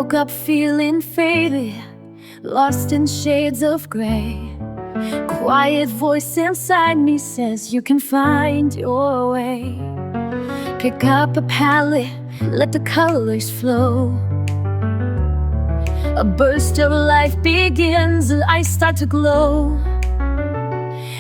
woke up feeling faded, lost in shades of gray. Quiet voice inside me says you can find your way. Pick up a palette, let the colors flow. A burst of life begins and I start to glow.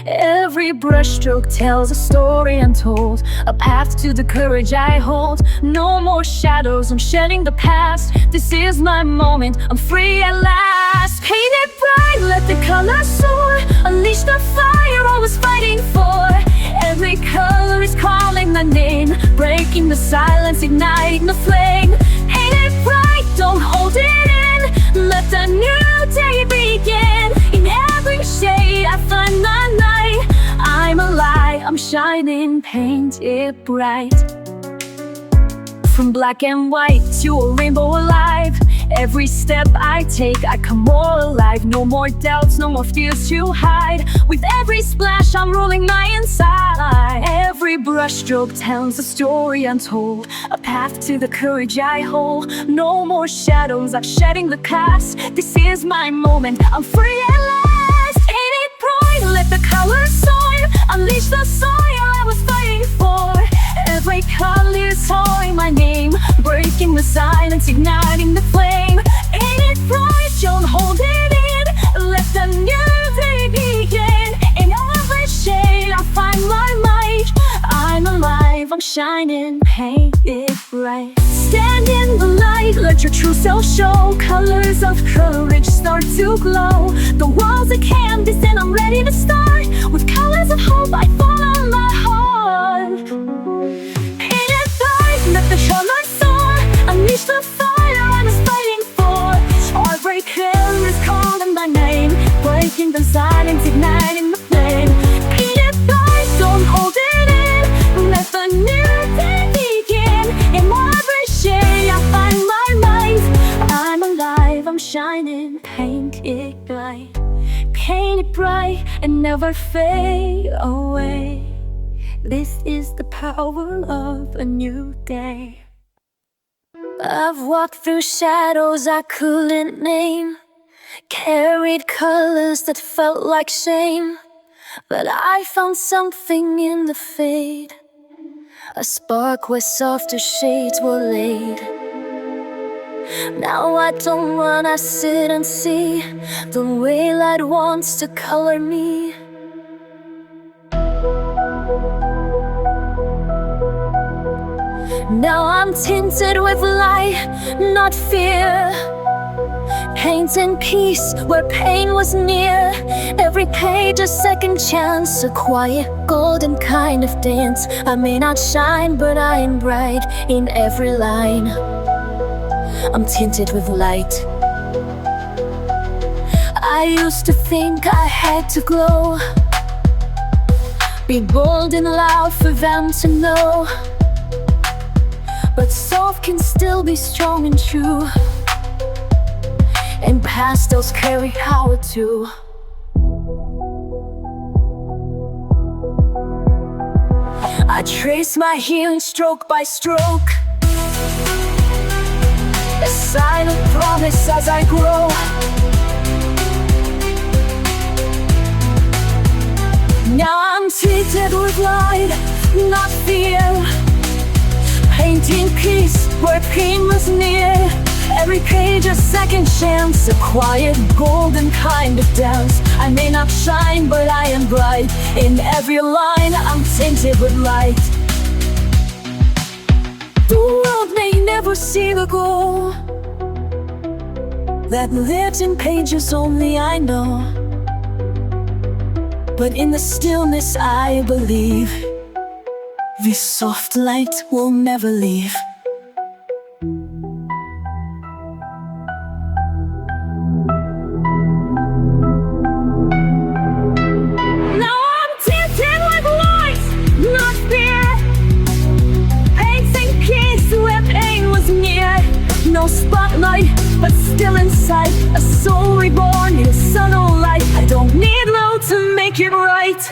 Every brushstroke tells a story untold, a path to the courage I hold. No more shadows, I'm shedding the past. This is my moment, I'm free at last. Paint it bright, let the colors soar. Unleash the fire I was fighting for. Every color is calling my name, breaking the silence, igniting the flame. Paint it bright, don't hold it in. Let the new day begin. In every shade I find the light. I'm alive, I'm shining, paint it bright. From black and white to a rainbow alive. Every step I take, I come more alive. No more doubts, no more fears to hide. With every splash, I'm rolling my inside. Every brushstroke tells a story untold, a path to the courage I hold. No more shadows, I'm shedding the past. This is my moment, I'm free at last. Ain't it bright, let the colors soar. Unleash the fire I was fighting for. Every color is calling my name, breaking the silence, igniting the flame. Ain't it bright, don't hold it in. Let the new day begin. In every shade I find my light. I'm alive, I'm shining, paint it bright. Stand in the light, let your true self show. Colors of courage start to glow. The world's a canvas and I'm ready to start. With colors of hope I follow my heart. Paint it bright, let the colors soar. Unleash the fire I was fighting for. Every color is calling my name, breaking the silence, igniting the flame. Paint it bright, don't hold it in. Let the new day begin. In every shade I find my light. I'm alive, I'm shining, paint it bright. Paint it bright and never fade away. This is the power of a new day. I've walked through shadows I couldn't name, carried colors that felt like shame. But I found something in the fade, a spark where softer shades were laid. Now I don't run, I sit and see the way light wants to color me. Now I'm tinted with light, not fear. Painting peace where pain was near. Every page a second chance, a quiet golden kind of dance. I may not shine, but I am bright in every line. I'm tinted with light. I used to think I had to glow, be bold and loud for them to know. But soft can still be strong and true, and pastels carry power too. I trace my healing stroke by stroke, a silent promise as I grow. Now I'm treated with light, not fear. Painting peace where pain was near. Every page a second chance, a quiet golden kind of dance. I may not shine, but I am bright. In every line I'm tinted with light. The world may never see the goal that lives in pages only I know, but in the stillness I believe this soft light will never leave. Now I'm tinted with light, not fear. Painting peace where pain was near. No spotlight, but still inside. A soul reborn in a subtle light. I don't need low to make it right.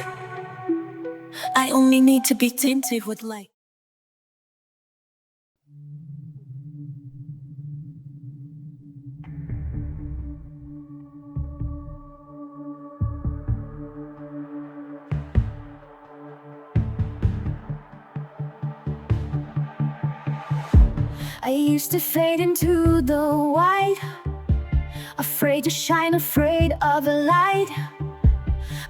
I only need to be tinted with light. I used to fade into the white, afraid to shine, afraid of the light.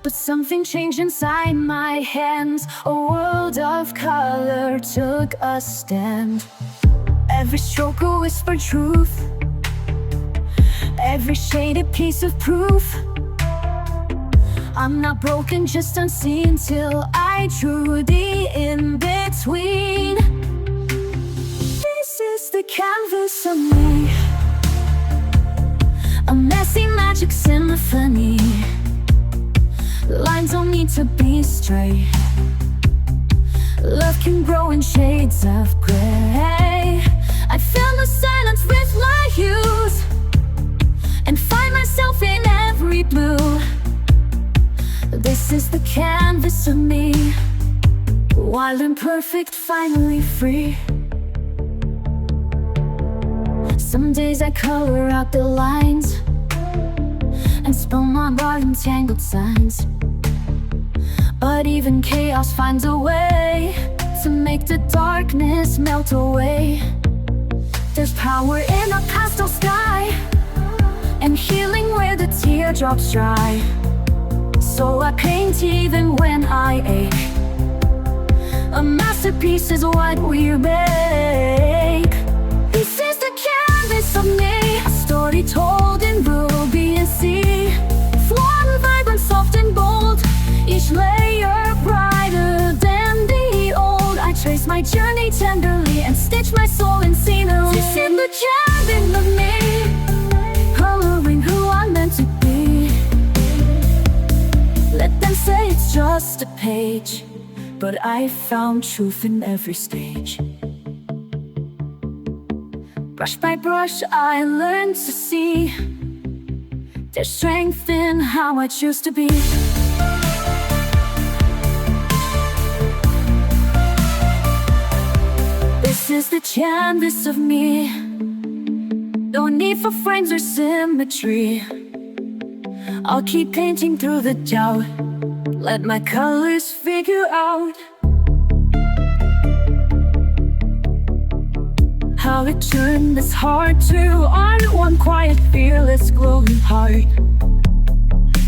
But something changed inside my hands. A world of color took a stand. Every stroke a whispered truth, every shade a piece of proof. I'm not broken, just unseen, till I drew the in-between. This is the canvas of me, a messy magic symphony. Lines don't need to be straight. Love can grow in shades of gray. I fill the silence with my hues and find myself in every blue. This is the canvas of me, wild and perfect, finally free. Some days I color out the lines and spell my art in tangled signs. But even chaos finds a way to make the darkness melt away. There's power in a pastel sky and healing where the teardrops dry. So I paint even when I ache. A masterpiece is what we make. This is the canvas of me, a story told in ruby and sea. Flawed, vibrant, soft and bold, each layer brighter than the old. I trace my journey tenderly and stitch my soul in scenery. This is the canvas of me, coloring who I'm meant to be. Let them say it's just a page, but I found truth in every stage. Brush by brush I learned to see there's strength in how I choose to be. This is the canvas of me, no need for frames or symmetry. I'll keep painting through the doubt, let my colors figure out how to turn this heart to art. One quiet, fearless, glowing heart.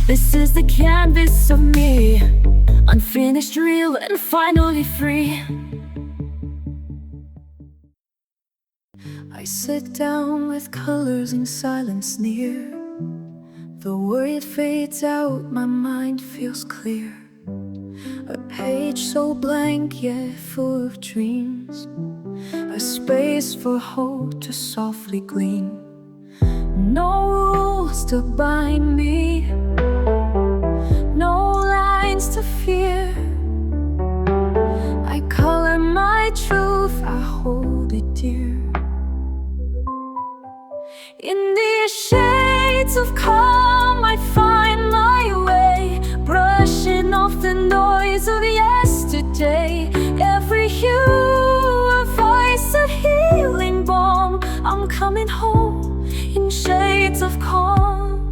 This is the canvas of me, unfinished, real, and finally free. I sit down with colors in silence near. The worry fades out, my mind feels clear. A page so blank yet full of dreams, a space for hope to softly gleam. No rules to bind me, no lines to fear. I color my truth, I hold it dear. In these shades of calm I find my way, brushing off the noise of yesterday. Every hue a voice, a healing balm. I'm coming home in shades of calm.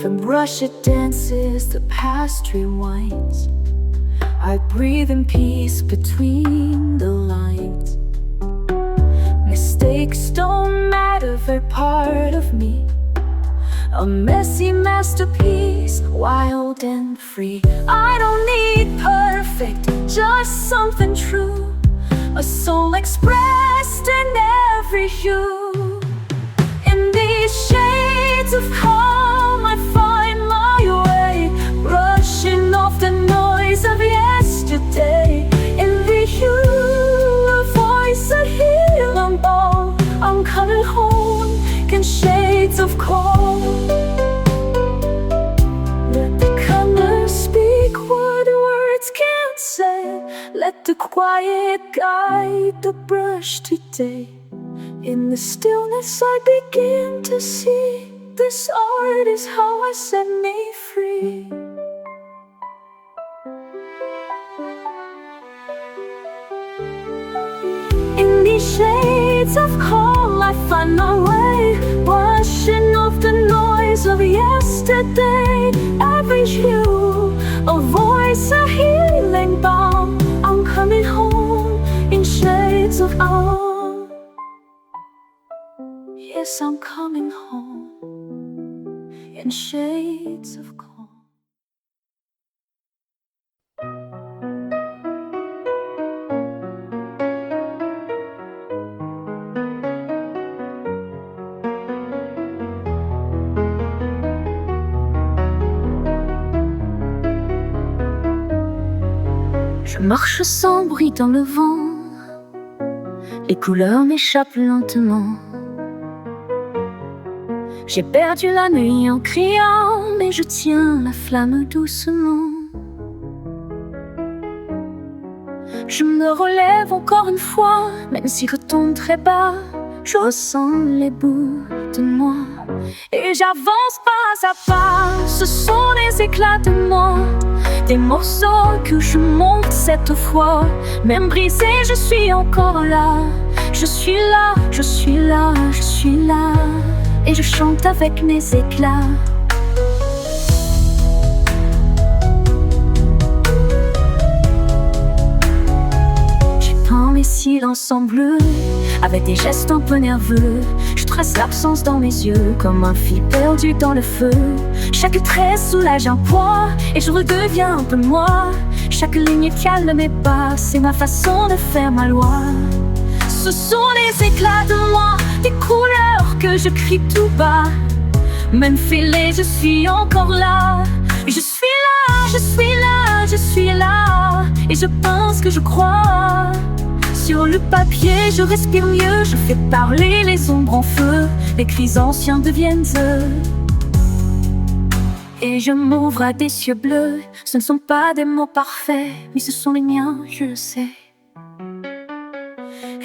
From brush it dances, the past rewinds. I breathe in peace between the lines. Mistakes don't matter, they're part of me. A messy masterpiece, wild and free. I don't need perfect, just something true. A soul expressed in every hue. In these shades of calm I find my way, brushing off the noise of yesterday. In the hue, a voice, a healing balm. I'm coming home in shades of calm. Let the colors speak what words can't say. Let the quiet guide the brush today. In the stillness I begin to see this art is how I set me free. In these shades of calm I find my way, brushing off the noise of yesterday. Every hue, a voice, a healing balm. I'm coming home in shades Yes, I'm coming home in shades of calm. Je marche sans bruit dans le vent, les couleurs m'échappent lentement. J'ai perdu la nuit en criant, mais je tiens la flamme doucement. Je me relève encore une fois, même si je tombe très bas, je ressens les bouts de moi. Et j'avance pas à pas, ce sont des éclats de moi, des morceaux que je monte cette fois. Même brisé, je suis encore là. Je suis là, je suis là, je suis là. Et je chante avec mes éclats. J'ai peint mes silences en bleu, avec des gestes un peu nerveux. Je trace l'absence dans mes yeux, comme un fil perdu dans le feu. Chaque trait soulage un poids, et je redeviens un peu moi. Chaque ligne calme mes pas, c'est ma façon de faire ma loi. Ce sont les éclats de moi, des couleurs que je crie tout bas. Même fêlée, je suis encore là. Je suis là, je suis là, je suis là. Et je pense que je crois. Sur le papier, je respire mieux. Je fais parler les ombres en feu. Les cris anciens deviennent eux. Et je m'ouvre à des cieux bleus. Ce ne sont pas des mots parfaits, mais ce sont les miens, je le sais.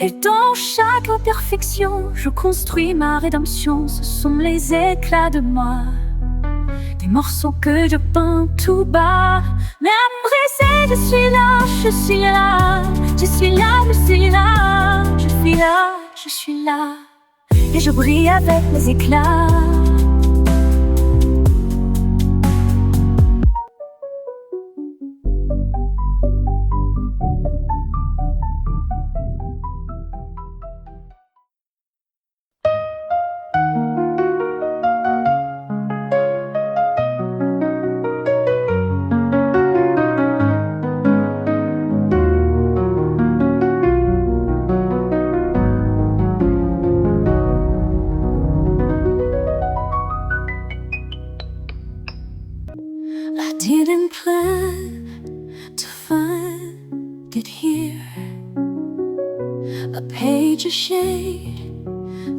Et dans chaque imperfection, je construis ma rédemption. Ce sont les éclats de moi, des morceaux que je peins tout bas. Même brisé, je suis là, je suis là. Je suis là, je suis là. Je suis là, je suis là. Et je brille avec mes éclats. I didn't plan to find it here. A page, a shade,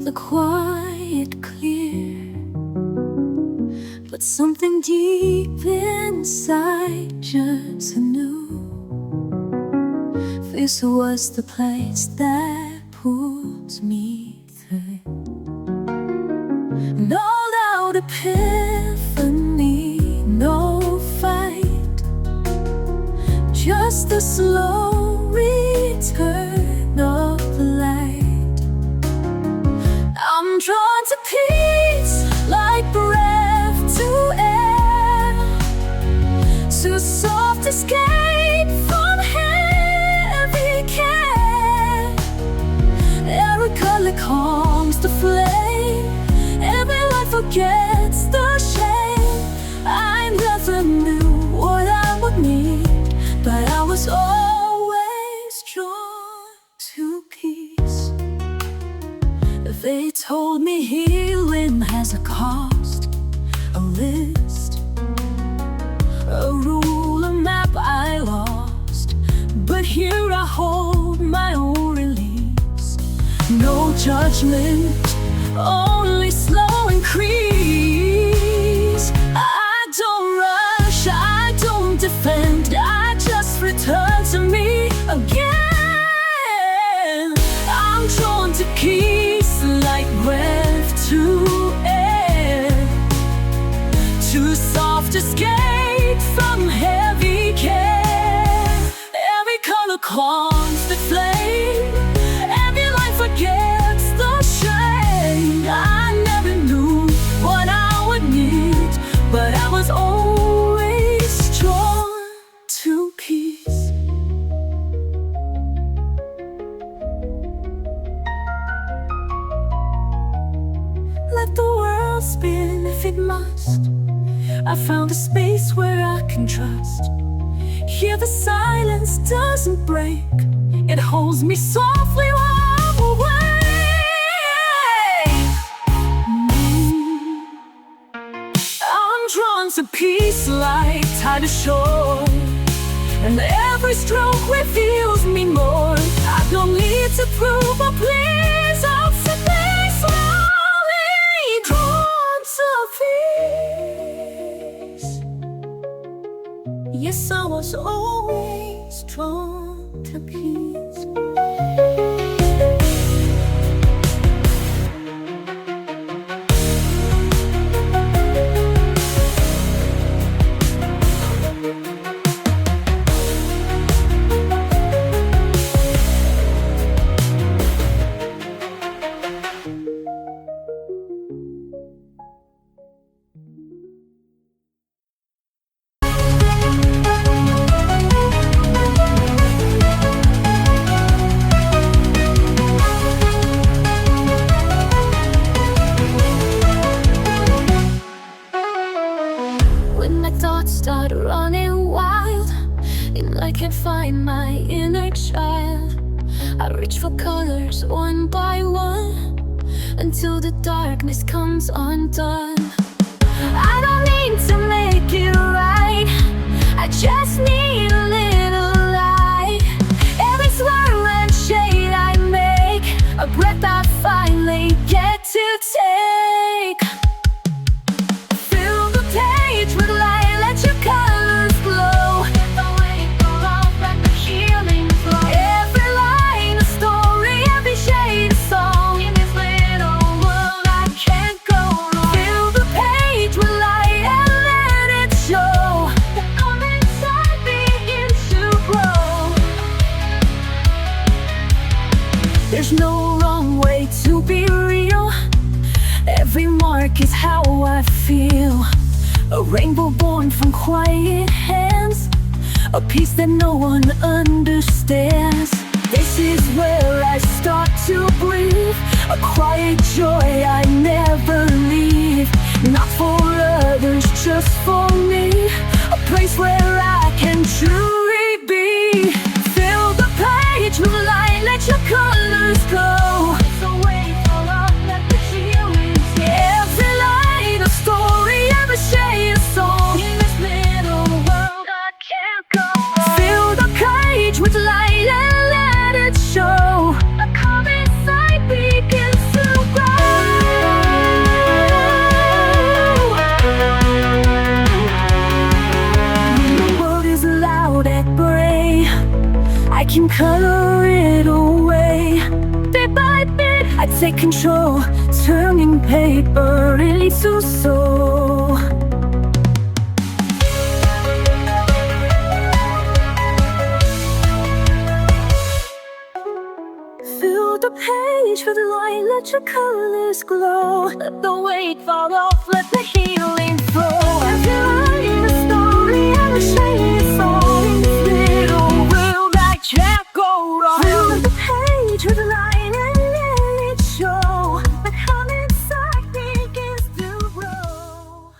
the quiet clear. But something deep inside just knew this was the place that pulls me through. No loud epiphany, no fight, just the slow return of the light. I'm drawn to peace like breath to air, to soft escape from heavy care. Every color calms the flame, every light forgets the shame. I never knew what I would need, but I was always drawn to peace. They told me healing has a cost, a list, a rule, a map I lost. But here I hold my own release. No judgment, only slow increase. I don't rush, I don't defend, I just return to me again. I'm drawn to peace like breath to air, to soft escape from heavy care. Every color calms the flame, every light forgets the shame. will spin if it must. I found a space where I can trust. Here the silence doesn't break. It holds me softly while I'm away. I'm drawn to peace like tide ashore, and every stroke reveals me more. I don't need to prove or please. I'm simply slowly drawn to peace. Yes, I was always drawn to peace. Start running wild, and I can't find my inner child. I reach for colors one by one until the darkness comes undone. I don't need to make it right, I just need a little light. Every swirl and shade I make, a breath I finally get to take. Fill the page with light. There's no wrong way to be real. Every mark is how I feel. A rainbow born from quiet hands, a piece that no one understands. This is where I start to breathe, a quiet joy I never leave. Not for others, just for me, a place where I can truly be. Fill the page with light, let your colors go. It's a way for love, let the healing flow. Every light, a story, every shade, a song. In this little world, I can't go wrong. Fill the page with light and let it show. A calm inside begins to grow. The world is loud and gray, I can color it away. Bit by bit, I take control, turning paper into soul. Fill the page with light, let your colors glow. Let the weight fall off, let the healing flow. Every line a story, every shade a song. In this little world, I can't go wrong. Fill the page with light and let it show. The calm inside begins to grow.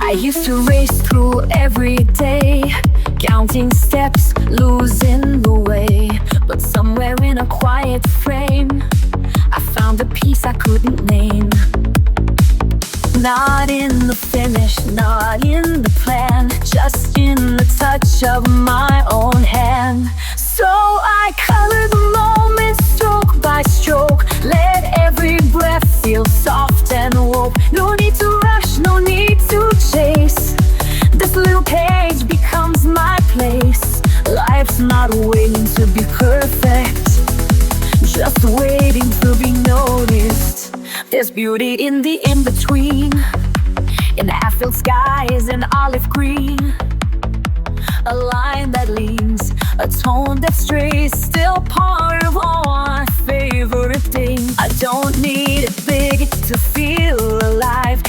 I used to race through every day, counting steps, losing the way. But somewhere in a quiet frame, I found a peace I couldn't name. Not in the finish, not in the plan, just in the touch of my own hand. So I color the moment stroke by stroke, let every breath feel soft and woke. No need to rush, no need to chase. This little page becomes my place. Life's not waiting to be perfect, just waiting to be noticed. There's beauty in the in-between, in half-filled skies and olive green. A line that leans, a tone that strays, still part of all my favorite things. I don't need it big to feel alive,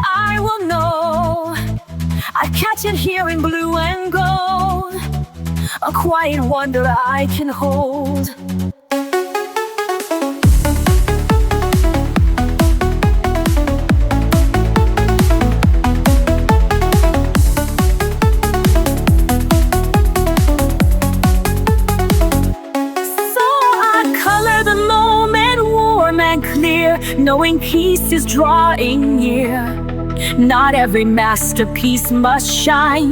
I will know. I catch it here in blue and gold, a quiet wonder I can hold. Knowing peace is drawing near. Not every masterpiece must shine.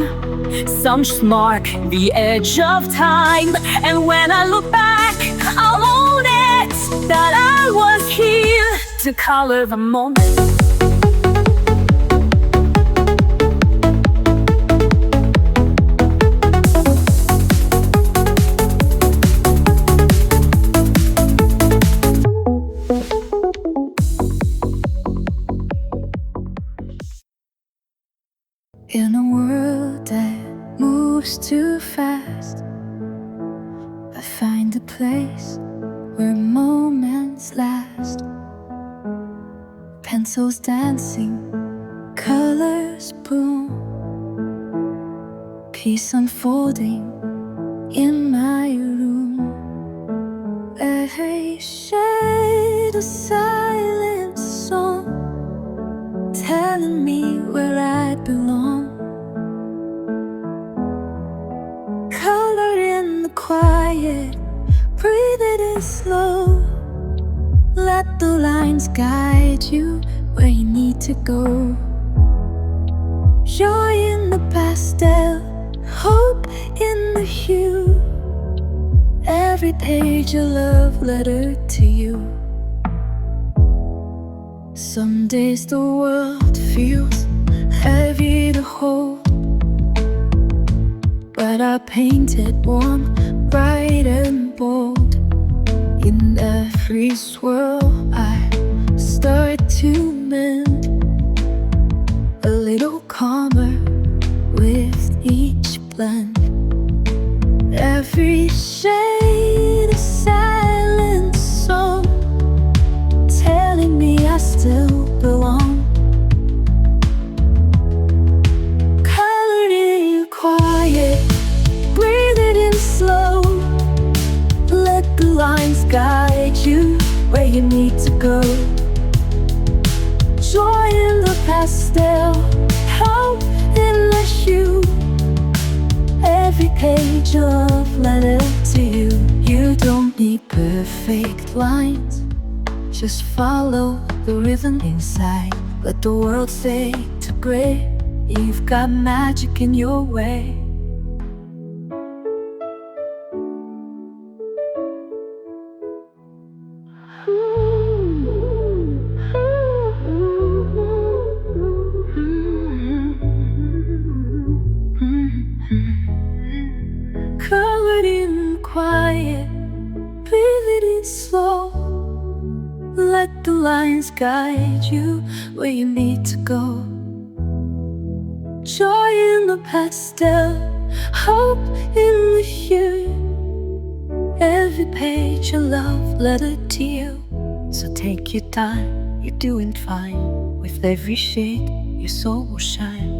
Some just mark the edge of time. And when I look back, I'll own it, that I was here to color the moment. In a world that moves too fast, I find a place where moments last. Pencils dancing, colors boom, peace unfolding in my room. Every shade a silent song, telling me where I belong. Color in the quiet, breathe it in slow. Let the lines guide you where you need to go. Joy in the pastel, hope in the hue. Every page a love letter to you. Some days the world feels heavy to hold, but I paint it warm, bright and bold. In every swirl I start to mend, a little calmer with each blend. Every shade a silent song, telling me I still belong. Color in quiet, breathe it in slow. Let the lines guide you where you need to go. Joy in the pastel, hope in the hue. Every page a love letter to you. You don't need perfect lines, just follow the rhythm inside. Let the world fade to gray. You've got magic in your way. Colored in quiet, breathe it in slow. Let the lines guide you where you need to go. Joy in the pastel, hope in the hue. Every page a love letter to you. So take your time, you're doing fine. With every shade, your soul will shine.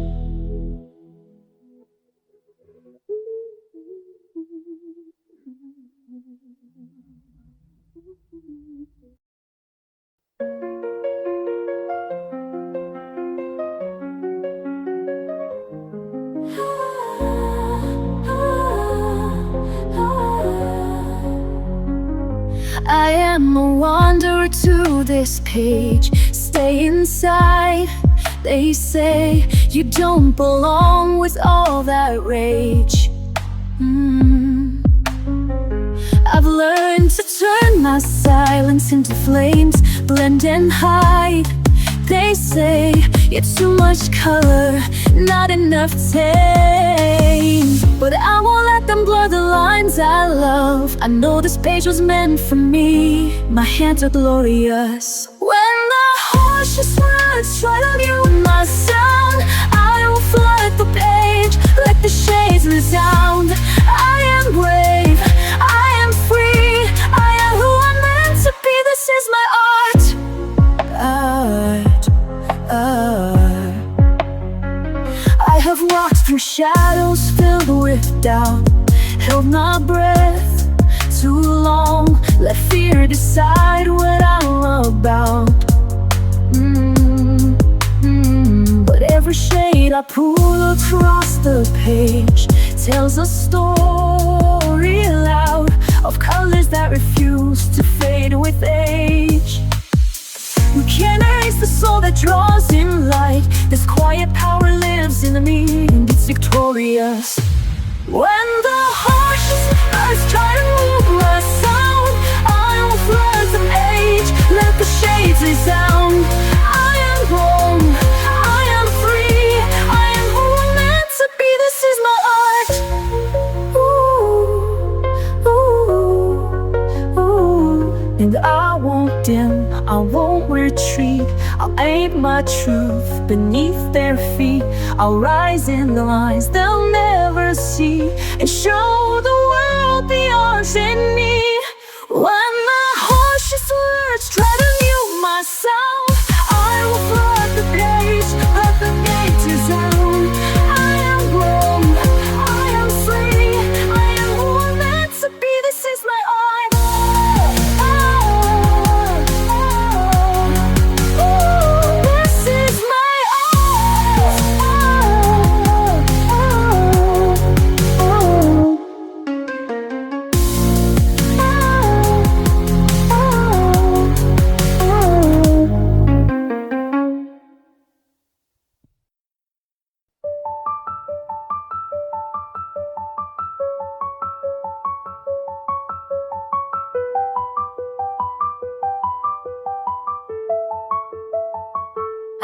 I am a wanderer to this page. Stay inside. They say you don't belong with all that rage. I've learned to turn my silence into flames, blend and hide. They say it's too much color, not enough tame. But I won't let them blur the lines I love. I know this page was meant for me. My hands are glorious. When the harshness words try to mute my sound, I will flood the page, let the shades resound. I am brave, I am free, I am who I'm meant to be. This is my art. Art, art. Two shadows filled with doubt held my breath too long. Let fear decide what I'm about. But every shade I pull across the page tells a story loud of colors that refuse to fade with age. We can't erase the soul that draws in light. This quiet power lives in me, and it's victorious. When the harshest words try to move my sound, I will flood the age, let the shades resound. I am wrong, I am free, I am who I'm meant to be. This is my art. Ooh, ooh, ooh. And I won't dim, I won't retreat. I'll aim my truth beneath their feet. I'll rise in the lines they'll never see, and show the world the arts in me. When the harshest words try to mute my sound, I will flood the page, let the gates resound. I am grown, I am free, I am who I'm meant to be. This is my art.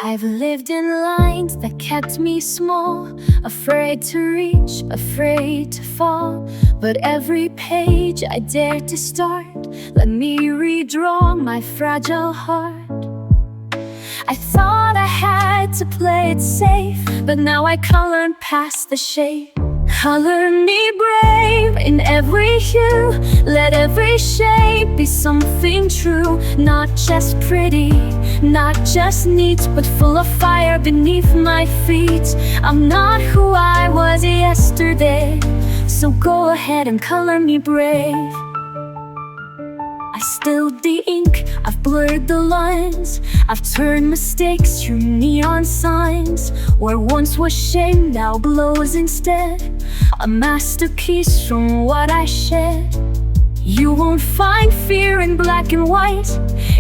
I've lived in lines that kept me small, afraid to reach, afraid to fall. But every page I dared to start let me redraw my fragile heart. I thought I had to play it safe, but now I colored past the shade. Color me brave in every hue, let every shape be something true. Not just pretty, not just neat, but full of fire beneath my feet. I'm not who I was yesterday, so go ahead and color me brave. I spilled the ink, I've blurred the lines, I've turned mistakes to neon signs. Where once was shame now glows instead, a masterpiece from what I shed. You won't find fear in black and white,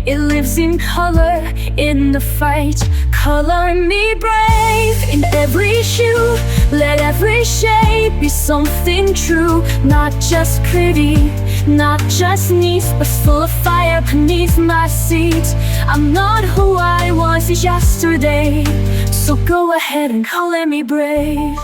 it lives in color, in the fight. Color me brave in every hue, let every shape be something true. Not just pretty, not just neat, but full of fire beneath my seat. I'm not who I was yesterday, so go ahead and color me brave.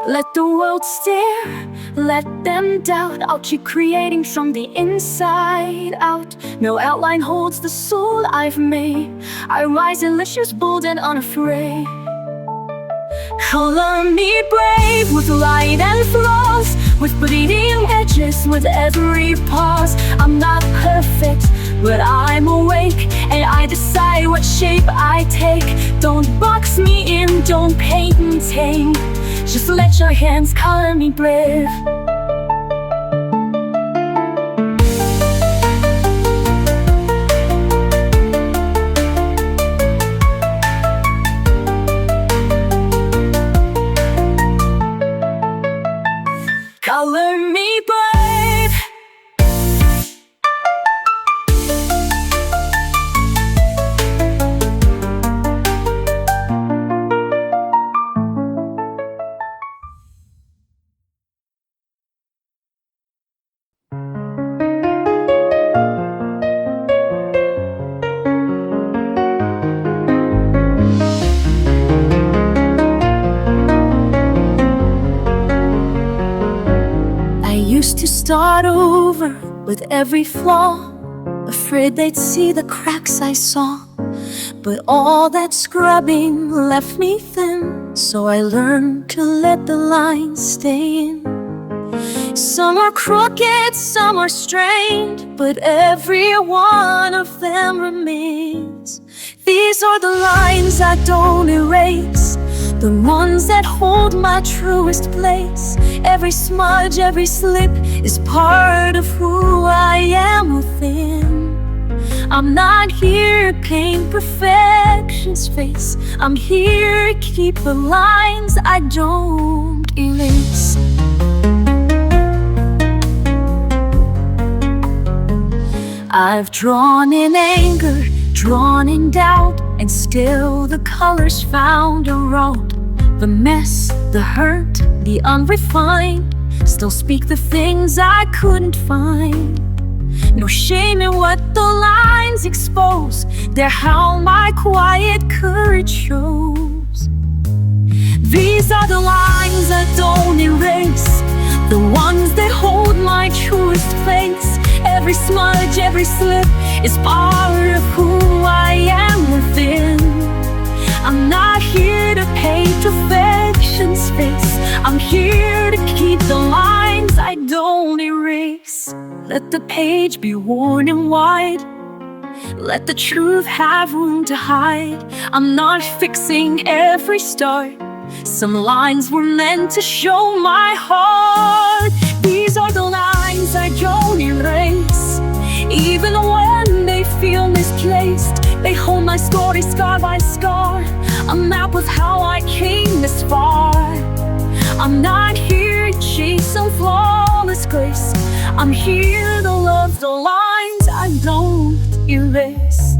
Let the world stare, let them doubt. I'll keep creating from the inside out. No outline holds the soul I've made. I rise delicious, bold and unafraid. Color me brave with light and flaws, with bleeding edges with every pause. I'm not perfect, but I'm awake, and I decide what shape I take. Don't box me in, don't paint me tame, just let your hands color me brave. Color me brave. To start over with every flaw, afraid they'd see the cracks I saw. But all that scrubbing left me thin, so I learned to let the lines stay in. Some are crooked, some are strained, but every one of them remains. These are the lines I don't erase, the ones that hold my truest place. Every smudge, every slip is part of who I am within. I'm not here to paint perfection's face. I'm here to keep the lines I don't erase. I've drawn in anger, drawn in doubt, and still the colors found a road. The mess, the hurt, the unrefined still speak the things I couldn't find. No shame in what the lines expose. They're how my quiet courage shows. These are the lines I don't erase, the ones that hold my truest place. Every smudge, every slip is part of who I am within. I'm not here to paint perfection's face. I'm here to keep the lines I don't erase. Let the page be worn and wide. Let the truth have room to hide. I'm not fixing every start. Some lines were meant to show my heart. These are the lines I don't erase, even when they feel misplaced. They hold my story scar by scar, a map of how I came this far. I'm not here to chase some flawless grace. I'm here to love the lines I don't erase.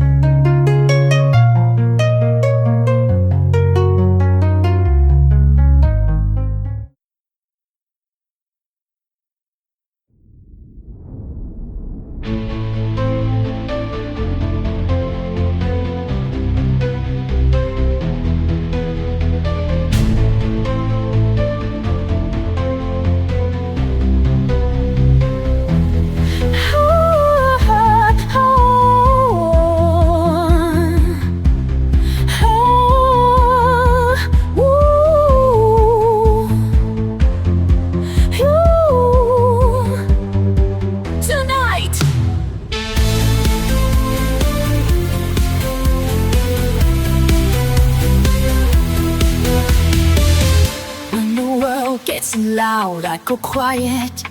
Loud, I go quiet,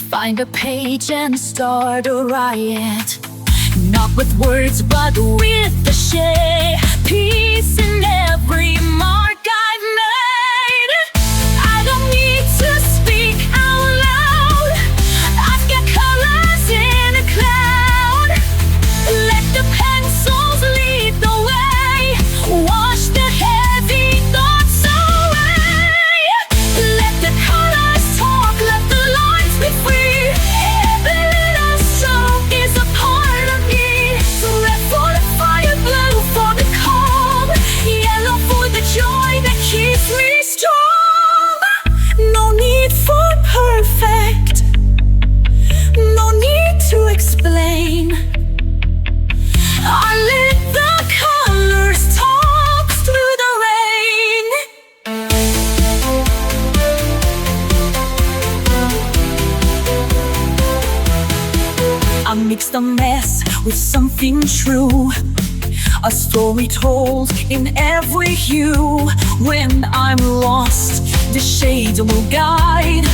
find a page and start a riot. Not with words, but with the shade. Peace in every mark I've made. I don't need to speak out loud. I've got colors in a cloud. Let the pencils lead the way. Wash the heavy thoughts away. Let the colors talk, let the lines be free. Every little stroke is a part of me. Red for the fire, blue for the calm, yellow for the joy that keeps me strong. No need for perfect, no need to explain. I let the colors talk through the rain. I mix the mess with something true, a story told in every hue. When I'm lost, the shades will guide,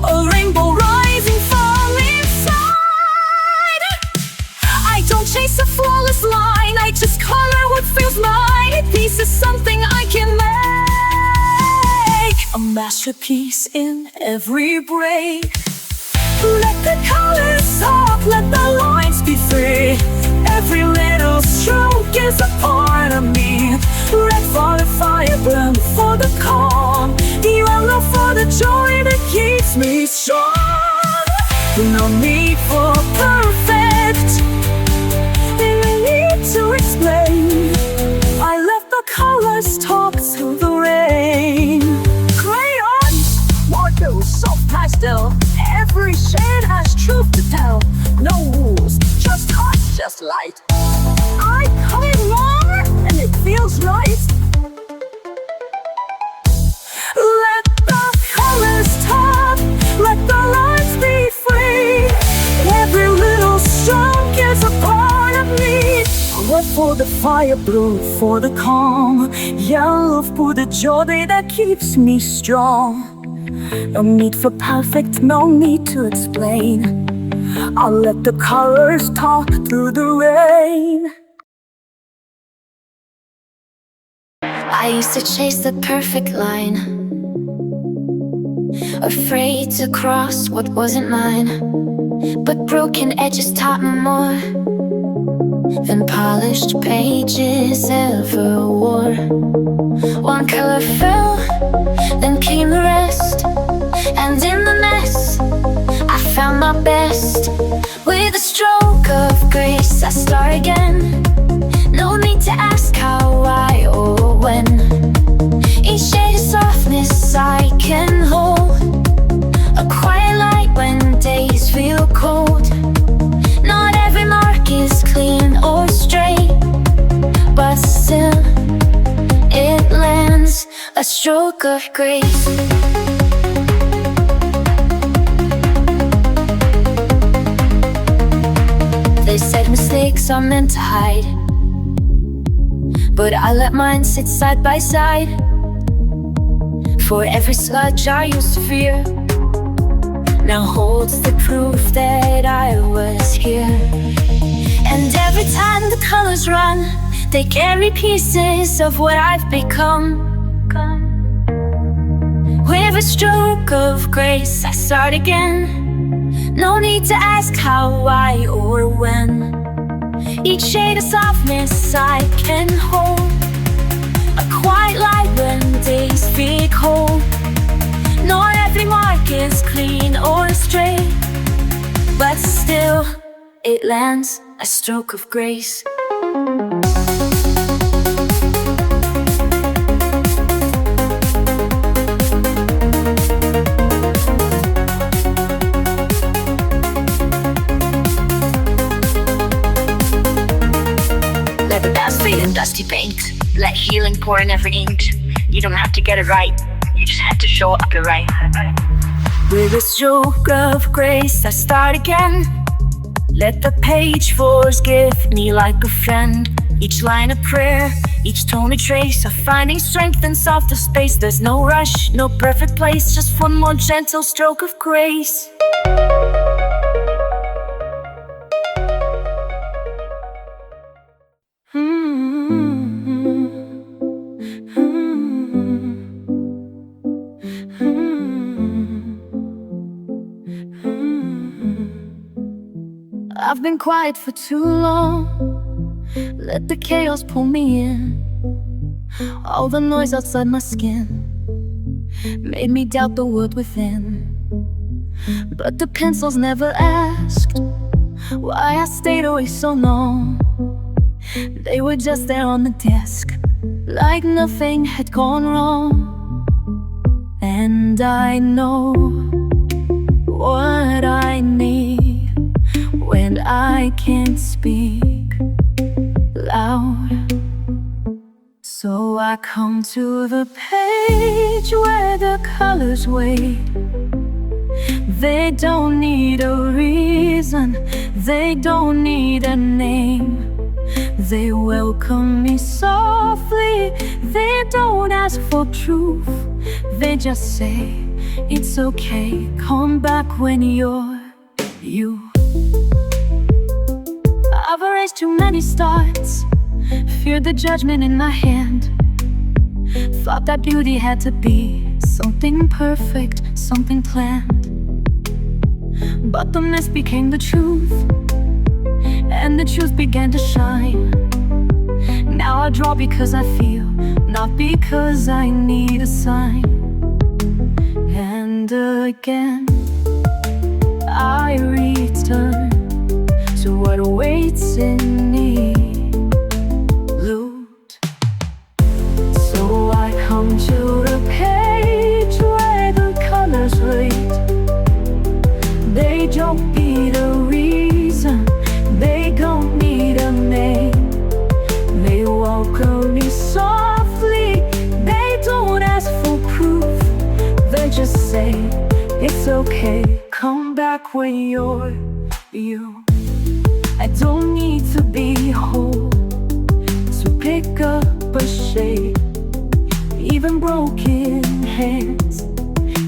a rainbow rising from inside. I don't chase a flawless line, I just color what feels mine. Peace is something I can make, a masterpiece in every break. Let the colors talk, let the lines be free. Every little stroke is a part of me. Red for the fire, blue for the calm, yellow for the joy that keeps me strong. No need for perfect, no need to explain. I let the colors talk through the rain. Crayons, water, soft pastel, every shade has truth to tell. No rules, just heart, just light. I color more and it feels red for the fire, blue for the calm, yellow for the joy that keeps me strong. No need for perfect, no need to explain. I'll let the colors talk through the rain. I used to chase the perfect line, afraid to cross what wasn't mine. But broken edges taught me more than polished pages ever wore. One color fell, then came the rest, and in the mess I found my best. With a stroke of grace I start again. No need to ask how, why, or when. Each shade of softness I can hold, a quiet light when days feel cold. Not every mark is clean or straight, but still it lands, a stroke of grace. They said mistakes are meant to hide, but I let mine sit side by side. For every sludge I used to fear now holds the proof that I was here. And every time the colors run, they carry pieces of what I've become. With a stroke of grace I start again. No need to ask how, why, or when. Each shade of softness I can hold, a quiet light when days feel cold. Not every mark is clean or straight, but still it lands, a stroke of grace. Let the past fade in dusty paint. Let healing pour in every inch. You don't have to get it right, you just have to show up the right. With a stroke of grace I start again. Let the page forgive me like a friend. Each line a prayer, each tone a trace of finding strength in softer space. There's no rush, no perfect place, just one more gentle stroke of grace. I've been quiet for too long, let the chaos pull me in. All the noise outside my skin made me doubt the word within. But the pencils never asked why I stayed away so long. They were just there on the desk, like nothing had gone wrong. And I know what I need when I can't speak loud. So I come to the page where the colors wait. They don't need a reason, they don't need a name. They welcome me softly, they don't ask for proof. They just say, it's okay, come back when you're you. I've erased too many starts, feared the judgment in my hand. Thought that beauty had to be something perfect, something planned. But the mess became the truth, and the truth began to shine. Now I draw because I feel, not because I need a sign. And again I return to what awaits in me, loot. So I come to the page where the colors wait. They don't need a reason, they don't need a name. They welcome me softly, they don't ask for proof. They just say, it's okay, come back when you're you. I don't need to be whole, pick up a shade. Even broken hands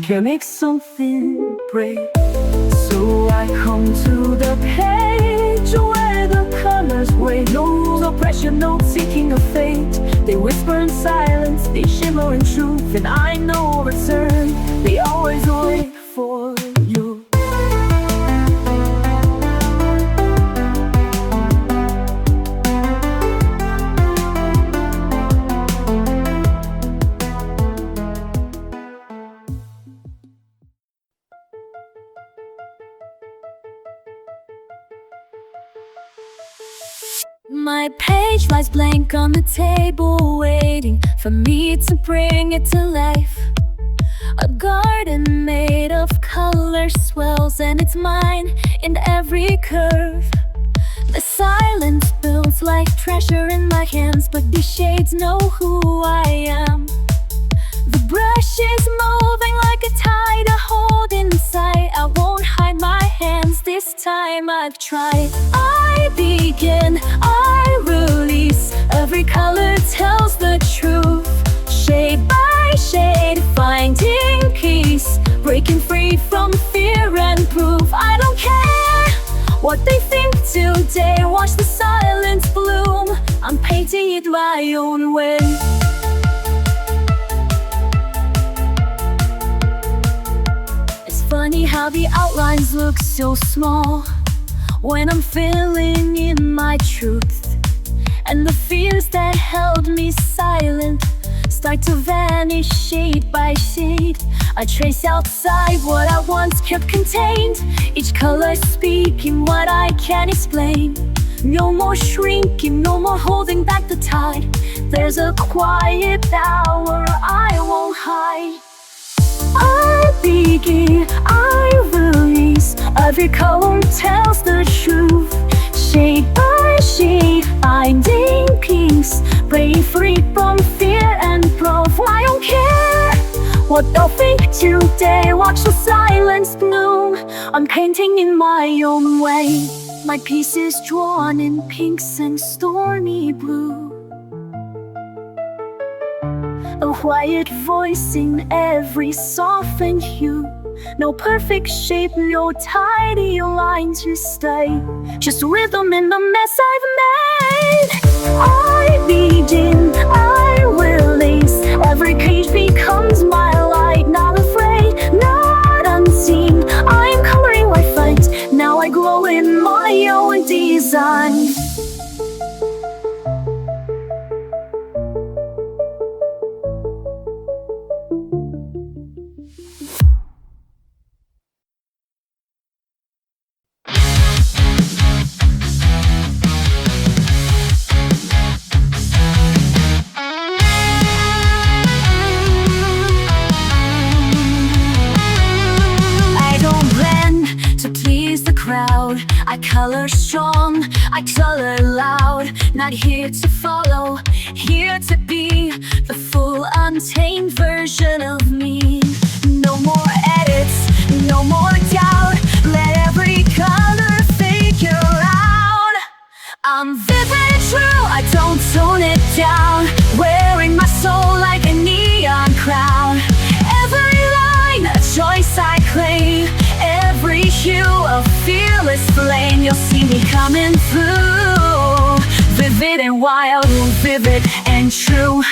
can make something break. So I come to the page where the colors wait. No rules, no pressure, no seeking of fate. They whisper in silence, they shimmer in truth, and I know return. They always wait for you. My page lies blank on the table, waiting for me to bring it to life. A garden made of color swells, and it's mine in every curve. The silence builds like treasure in my hands, but these shades know who I am. The brush is moving like a tide, I hold inside. I won't hide my hands, this time I've tried. I begin, I release. Every color tells the truth. Shade by shade, finding peace. Breaking free from fear and proof. I don't care what they think today. Watch the silence bloom. I'm painting it my own way. Funny how the outlines look so small when I'm filling in my truth, and the fears that held me silent start to vanish shade by shade. I trace outside what I once kept contained, each color speaking what I can't explain. No more shrinking, no more holding back the tide. There's a quiet power I won't hide. I begin, I release. Every color tells the truth. Shade by shade, finding peace. Breaking free from fear and proof. I don't care what they'll think today. Watch the silence bloom. I'm painting in my own way. My piece is drawn in pinks and stormy blue. A quiet voice in every softened hue. No perfect shape, no tidy line to stay. Just rhythm in the mess I've made. I begin, I release. Every page becomes my light. Not afraid, not unseen. I'm coloring my fight. Now I glow in my own design. I color strong, I color loud. Not here to follow, here to be the full untamed version of me. No more edits, no more doubt. Let every color figure out. I'm vivid and true, I don't tone it down. Wearing my soul like a neon crown. Every line, a choice I claim. Every hue, a fearless flame. You'll see me coming through. Vivid and wild, vivid and true.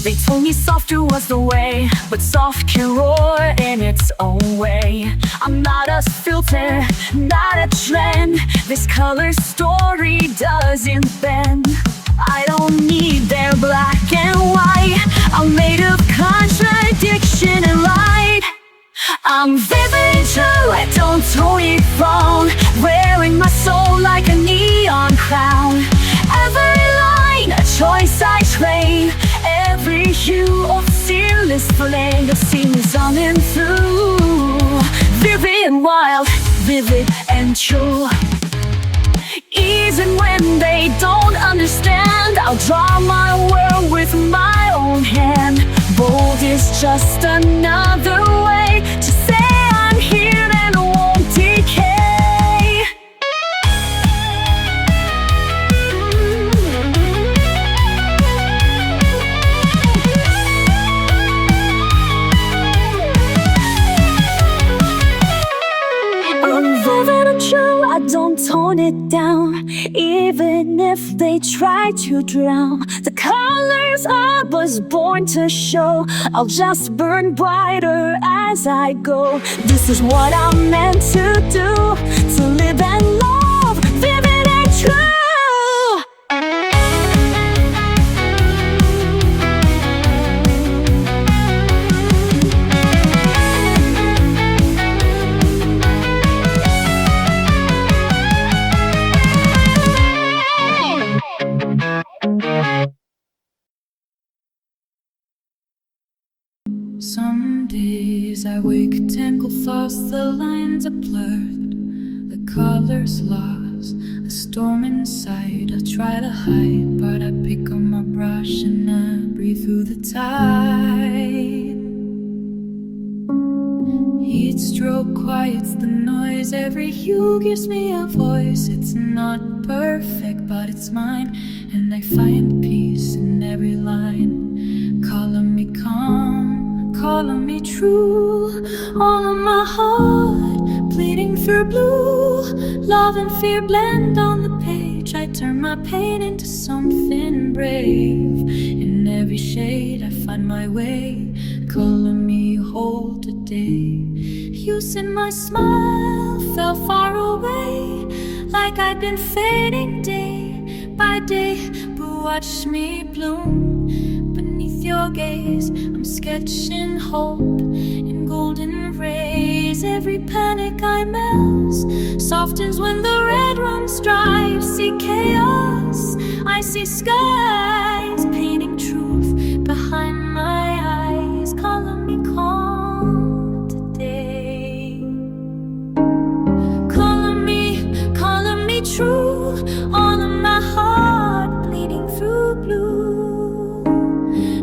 They told me softer was the way, but soft can roar in its own way. I'm not a filter, not a trend. This color story doesn't bend. I don't need their black and white. I'm made of contradiction and light. I'm vivid and true, I don't tone it wrong. Wearing my soul like a neon crown. Every line, a choice I claim. Every hue of fearless flame. You'll see me coming through. Vivid and wild, vivid and true. Even when they don't understand, I'll draw my world with my own hand. Bold is just another way to say I'm here and won't decay. tone it down, even if they try to drown the colors I was born to show. I'll just burn brighter as I go. This is what I'm meant to do, to live and love, vivid and true. Some days I wake, tangled thoughts, the lines are blurred, the colors lost, a storm inside. I try to hide, but I pick up my brush and I breathe through the tide. Heat stroke quiets the noise, every hue gives me a voice. It's not perfect, but it's mine, and I find peace in every line. Calling me calm, calling me true, all of my heart bleeding through blue. Love and fear blend on the page, I turn my pain into something brave. In every shade I find my way, calling me whole today. You said my smile fell far away, like I'd been fading day by day. But watch me bloom beneath your gaze. I'm sketching hope in golden rays. Every panic I melt softens when the red runs dry. You see chaos, I see skies, painting truth behind my eyes. Calling me calm today, calling me true, all of my heart bleeding through blue.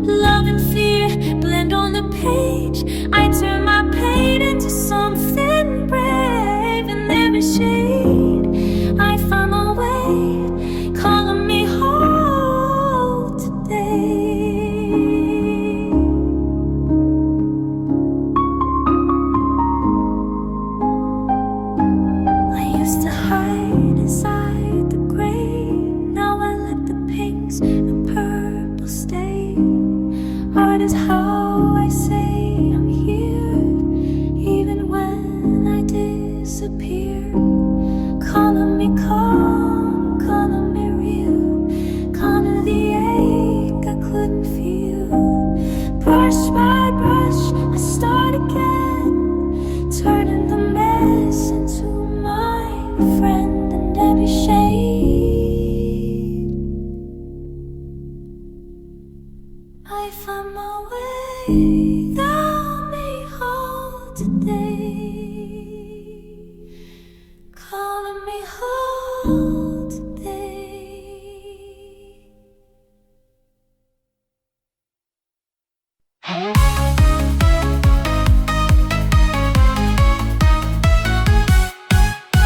Love and fear blend on the page, I turn my pain into something brave. In every shade I find my way, calling me whole today. I used to hide inside the gray, now I let the pinks and purples stay. Art is how I say I'm here, even when I disappear. Calling me calm, calling me real, calming the ache I couldn't feel. Brush by brush, I start again, turning the mess into my friend. And every shade I find my way, thou me whole today, calling me whole today.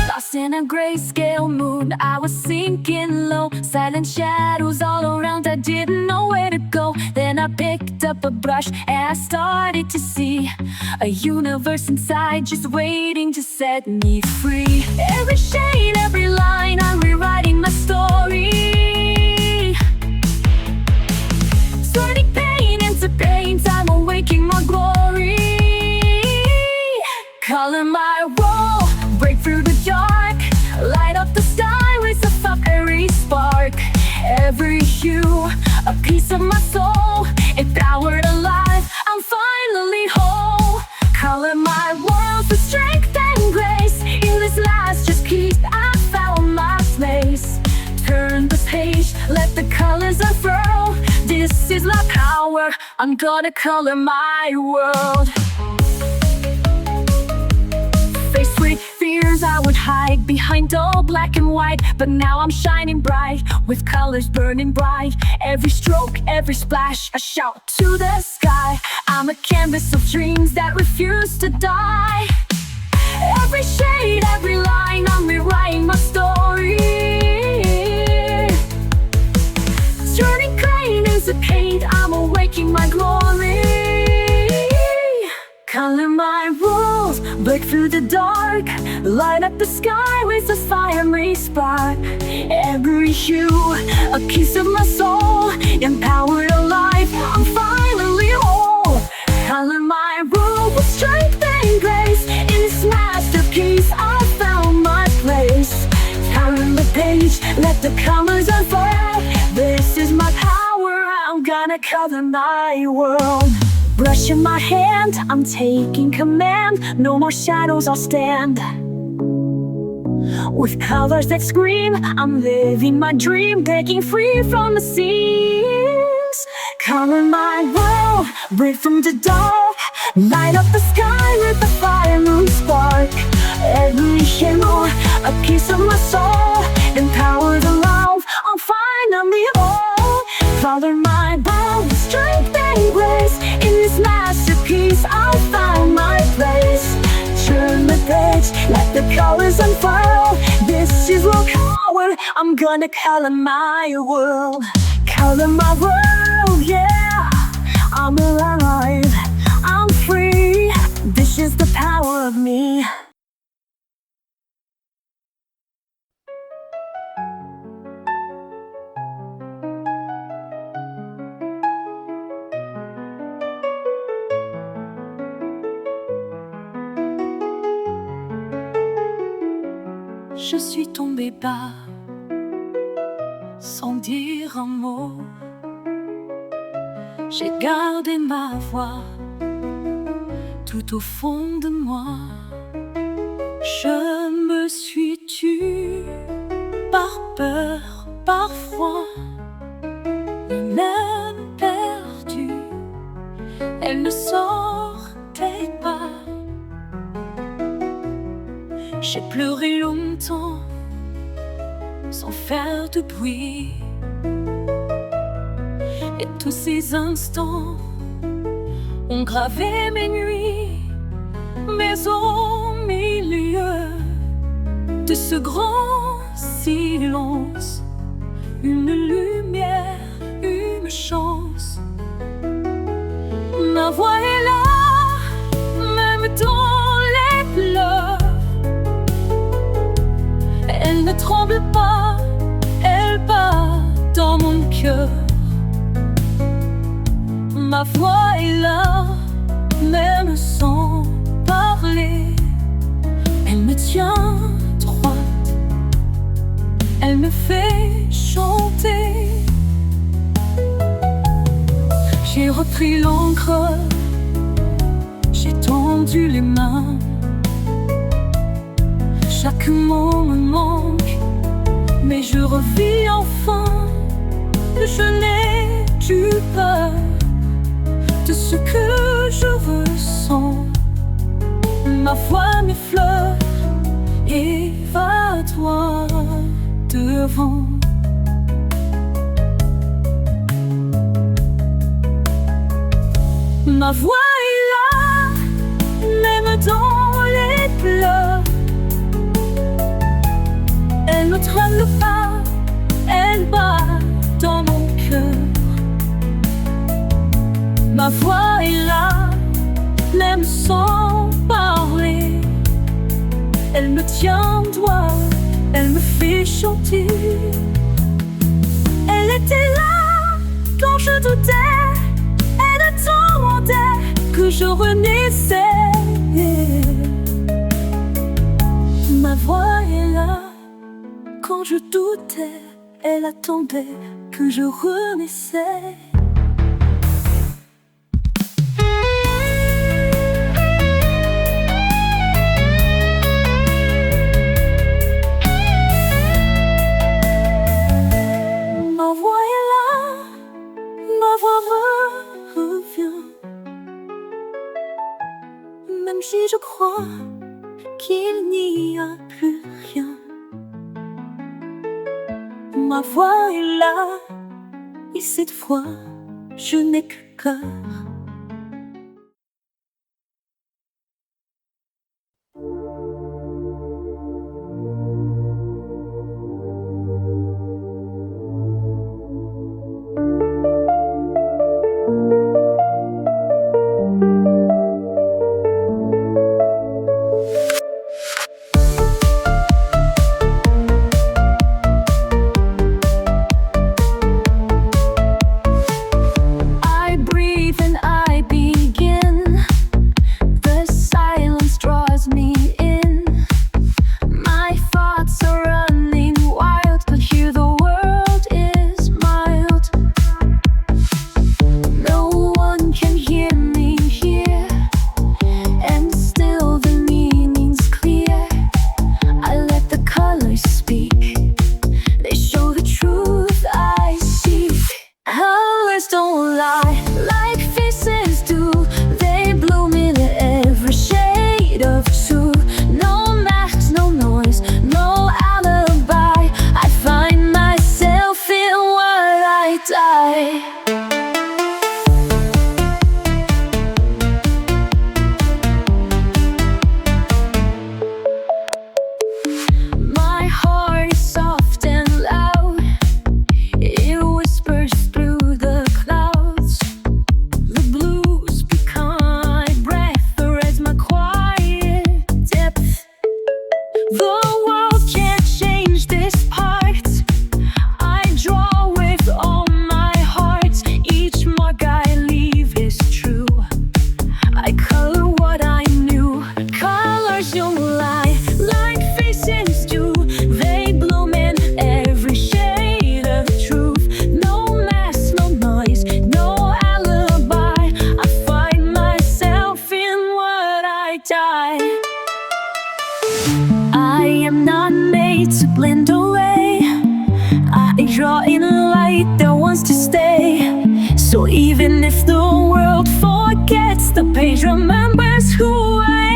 Lost in a grayscale mood, I was sinking low. Silent shadows all around, I didn't know where to go. Then I picked up a brush and I started to see a universe inside, just waiting to set me free. Every shade, every line, I'm rewriting my story. Turning pain into paint, I'm awaking my glory. Calling my role, break through the dark, light up the sky with a fiery spark. Every hue, a piece of my soul, empowered alive, I'm finally whole. Calling my world for strength and grace. In this last just piece, I found my place. Turn the page, let the colors unfurl. This is my power, I'm gonna color my world. Faced with fears I would hide behind all black and white, but now I'm shining bright, with colors burning bright. Every stroke, every splash, a shout to the sky. I'm a canvas of dreams that refuse to die. Every shade, every line, I'm rewriting my story. Turning clay into paint, I'm awaking my glory. Color my rules, break through the dark, light up the sky with a fiery spark. Every hue, a piece of my soul, empowered alive, I'm finally whole. Color my world with strength and grace. In this masterpiece I found my place. Turn the page, let the colors unfurl. This is my power, I'm gonna color my world. Brush in my hand, I'm taking command. No more shadows, I'll stand. With colors that scream, I'm living my dream, breaking free from the seams. Color my world, break from the dark, light up the sky with a fire moon spark. Every hue, a piece of my soul, empowered alive, I'm finally whole. Color my world with strength and grace. In this masterpiece I found my place. Turn the page, let the colors unfurl. This is real color, I'm gonna color my world. Color my world, yeah. I'm alive, I'm free. This is the power of me. Je suis tombée bas, sans dire un mot. J'ai gardé ma voix, tout au fond de moi. Je me suis tue, par peur, par froid. Même perdue, elle ne sortait pas. J'ai pleuré longtemps, sans faire de bruit. Et tous ces instants ont gravé mes nuits. Mais au milieu de ce grand silence, une lumière, une chance. Ma voix est là, même dans les pleurs. Elle ne tremble pas, elle bat dans mon cœur. Ma voix est là, même sans parler. Elle me tient droite, elle me fait chanter. J'ai repris l'encre, j'ai tendu les mains. Chaque mot me manque, mais je revis enfin. Je n'ai plus peur de ce que je ressens. Ma voix m'effleure et va droit devant. Ma voix est là, même dans les pleurs. Elle ne tremble pas, elle bat dans mon cœur. Ma voix est là, même sans parler. Elle me tient droit, elle me fait chanter. Elle était là quand je doutais, elle attendait que je renaissais. Ma voix est là quand je doutais, elle attendait que je renaissais. Ma voix est là, ma voix revient. Même si je crois qu'il n'y a plus rien. Ma voix est là, et cette fois, je n'ai que cœur. blend away. I draw in light that wants to stay. So even if the world forgets, the page remembers who I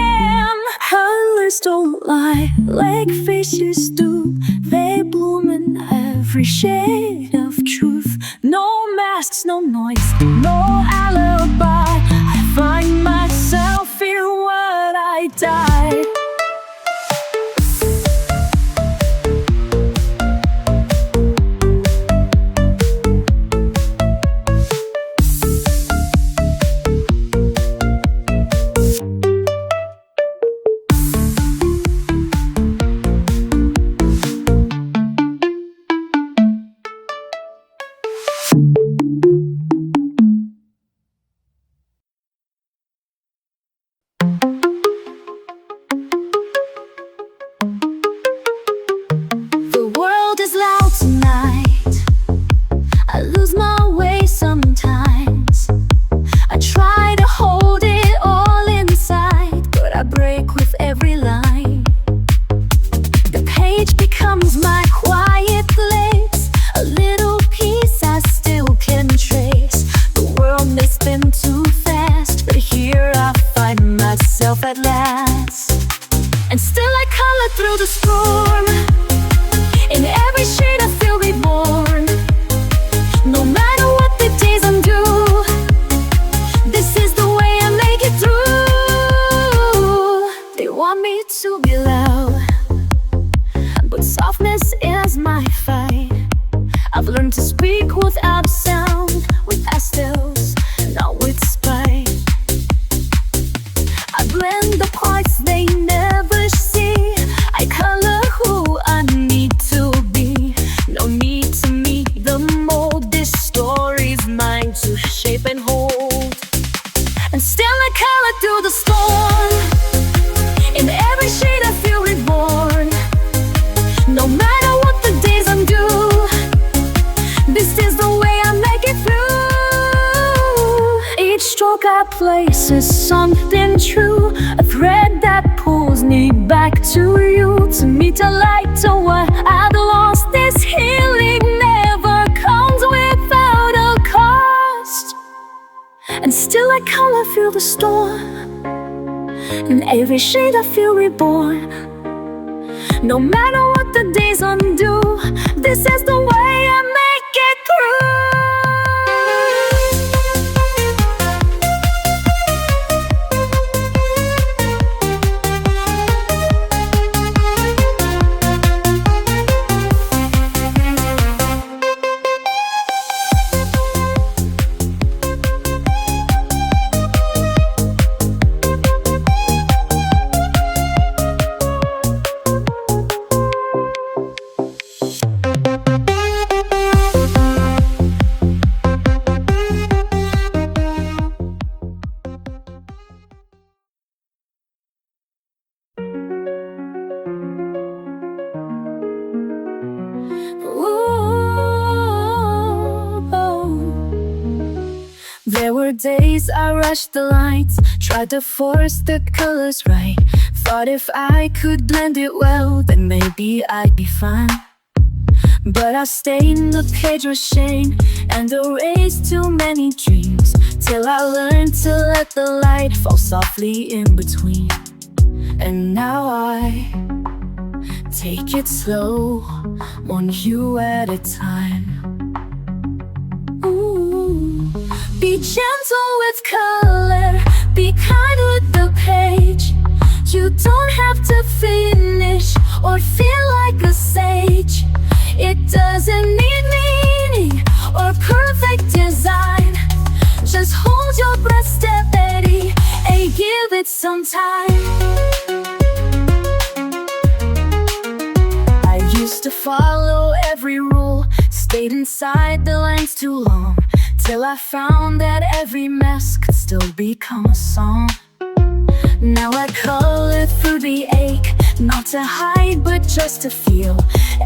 am. Colors don't lie like faces do. They bloom in every shade of truth. No masks, no noise, no alibi. I find myself in what I die. The world is loud tonight. I lose my way sometimes. I try to hold it all inside, but I break with every line. The page becomes my quiet place, a little piece I still can trace. The world may spin too fast, but here I find myself at last. And still I color through the storm. In every shade I feel reborn. No matter what the days undo, this is the way I make it through. They want me to be loud, but softness is my fight. I've learned to speak without sound, with pastels, not with spite. I blend the parts they never see. I color who I need to be. No need to meet the mold. This story's mine to shape and hold. And still I color through the storm. In every shade I feel reborn. No matter what the days undo, this is the way I make it through. Each stroke I place is something true, a thread that pulls me back to you, to meet a light to what I've lost. This healing never comes without a cost. And still I color through the storm. In every shade I feel reborn. No matter what the days undo, this is the way I make it through. There were days I rushed the lights, tried to force the colors right. Thought if I could blend it well, then maybe I'd be fine. But I stained the page with shame and erased too many dreams, till I learned to let the light fall softly in between. And now I take it slow, one hue at a time. Be gentle with color, be kind with the page. You don't have to finish or feel like a sage. It doesn't need meaning or perfect design. Just hold your breath steady and give it some time. I used to follow every rule, stayed inside the lines too long, till I found that every mess could still become a song. Now I color through the ache, not to hide but just to feel.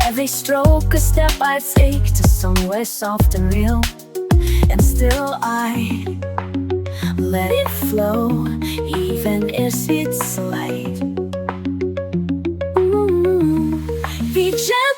Every stroke a step I take to somewhere soft and real. And still I let it flow, even if it's light. Be gentle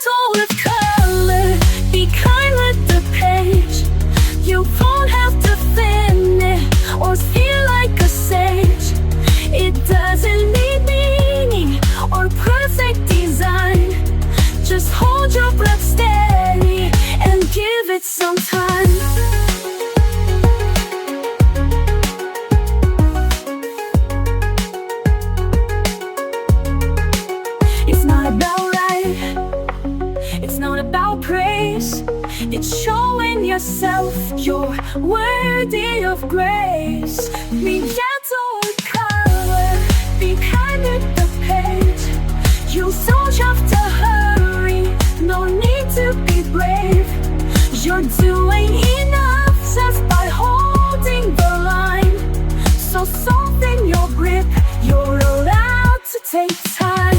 of grace. Be gentle with color, be kind with the page. You don't have to hurry, no need to be brave. You're doing enough just by holding the line. So soften your grip, you're allowed to take time.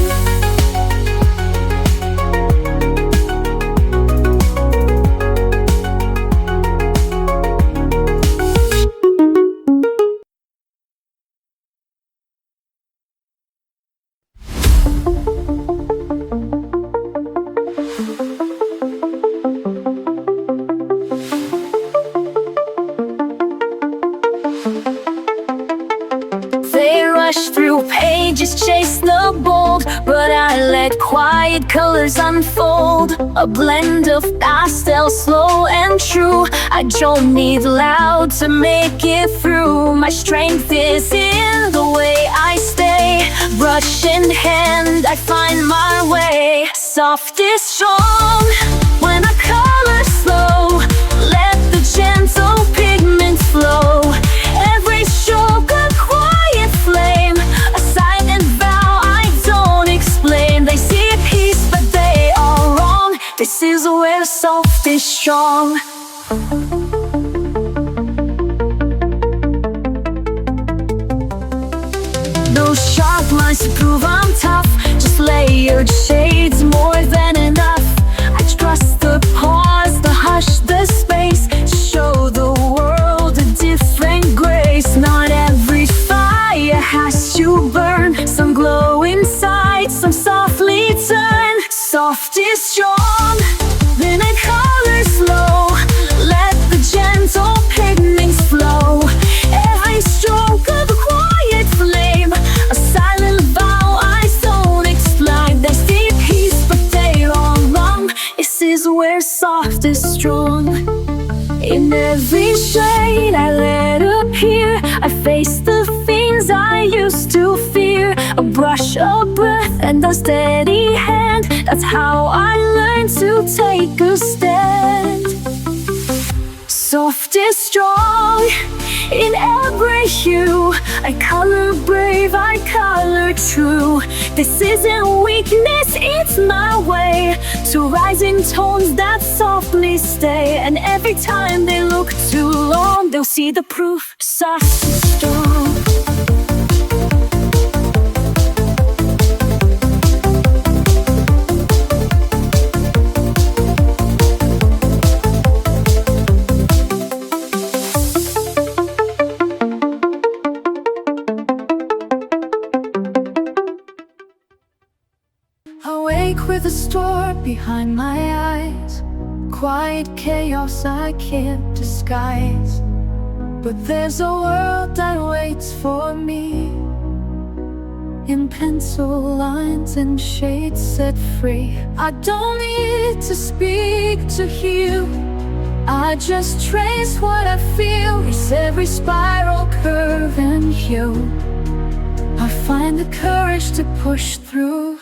They rush through pages, chase the bold, but I let quiet colors unfold. A blend of pastel, slow and true. I don't need loud to make it through. My strength is in the way I stay. Brush in hand, I find my way. Soft is strong when I color slow. Let the gentle pigments flow. Every stroke a quiet flame, a silent vow I don't explain. They see peace but they are wrong. This is where soft is strong. No sharp lines to prove I'm tough, just layered shades, more than enough. I trust the pause, the hush, the space, to show the world a different grace. Not every fire has to burn, some glow inside, some softly turn. Soft is strong, then it colors slow. Let the gentle pigments flow. Every stroke of a quiet flame, a silent vow I don't explain. They see peace but they are wrong. This is where soft is strong. In every shade I let appear, I face the things I used to fear. A brush, a breath, and a steady hand. That's how I learned to take a stand. Soft is strong in every hue. I color brave, I color true. This isn't weakness, it's my way to rise in tones that softly stay. And every time they look too long, they'll see the proof. Soft is strong. Awake with a storm behind my eyes, quiet chaos I can't disguise. But there's a world that waits for me, in pencil lines and shades set free. I don't need to speak to heal, I just trace what I feel. It's every spiral, curve and hue. I find the courage to push through.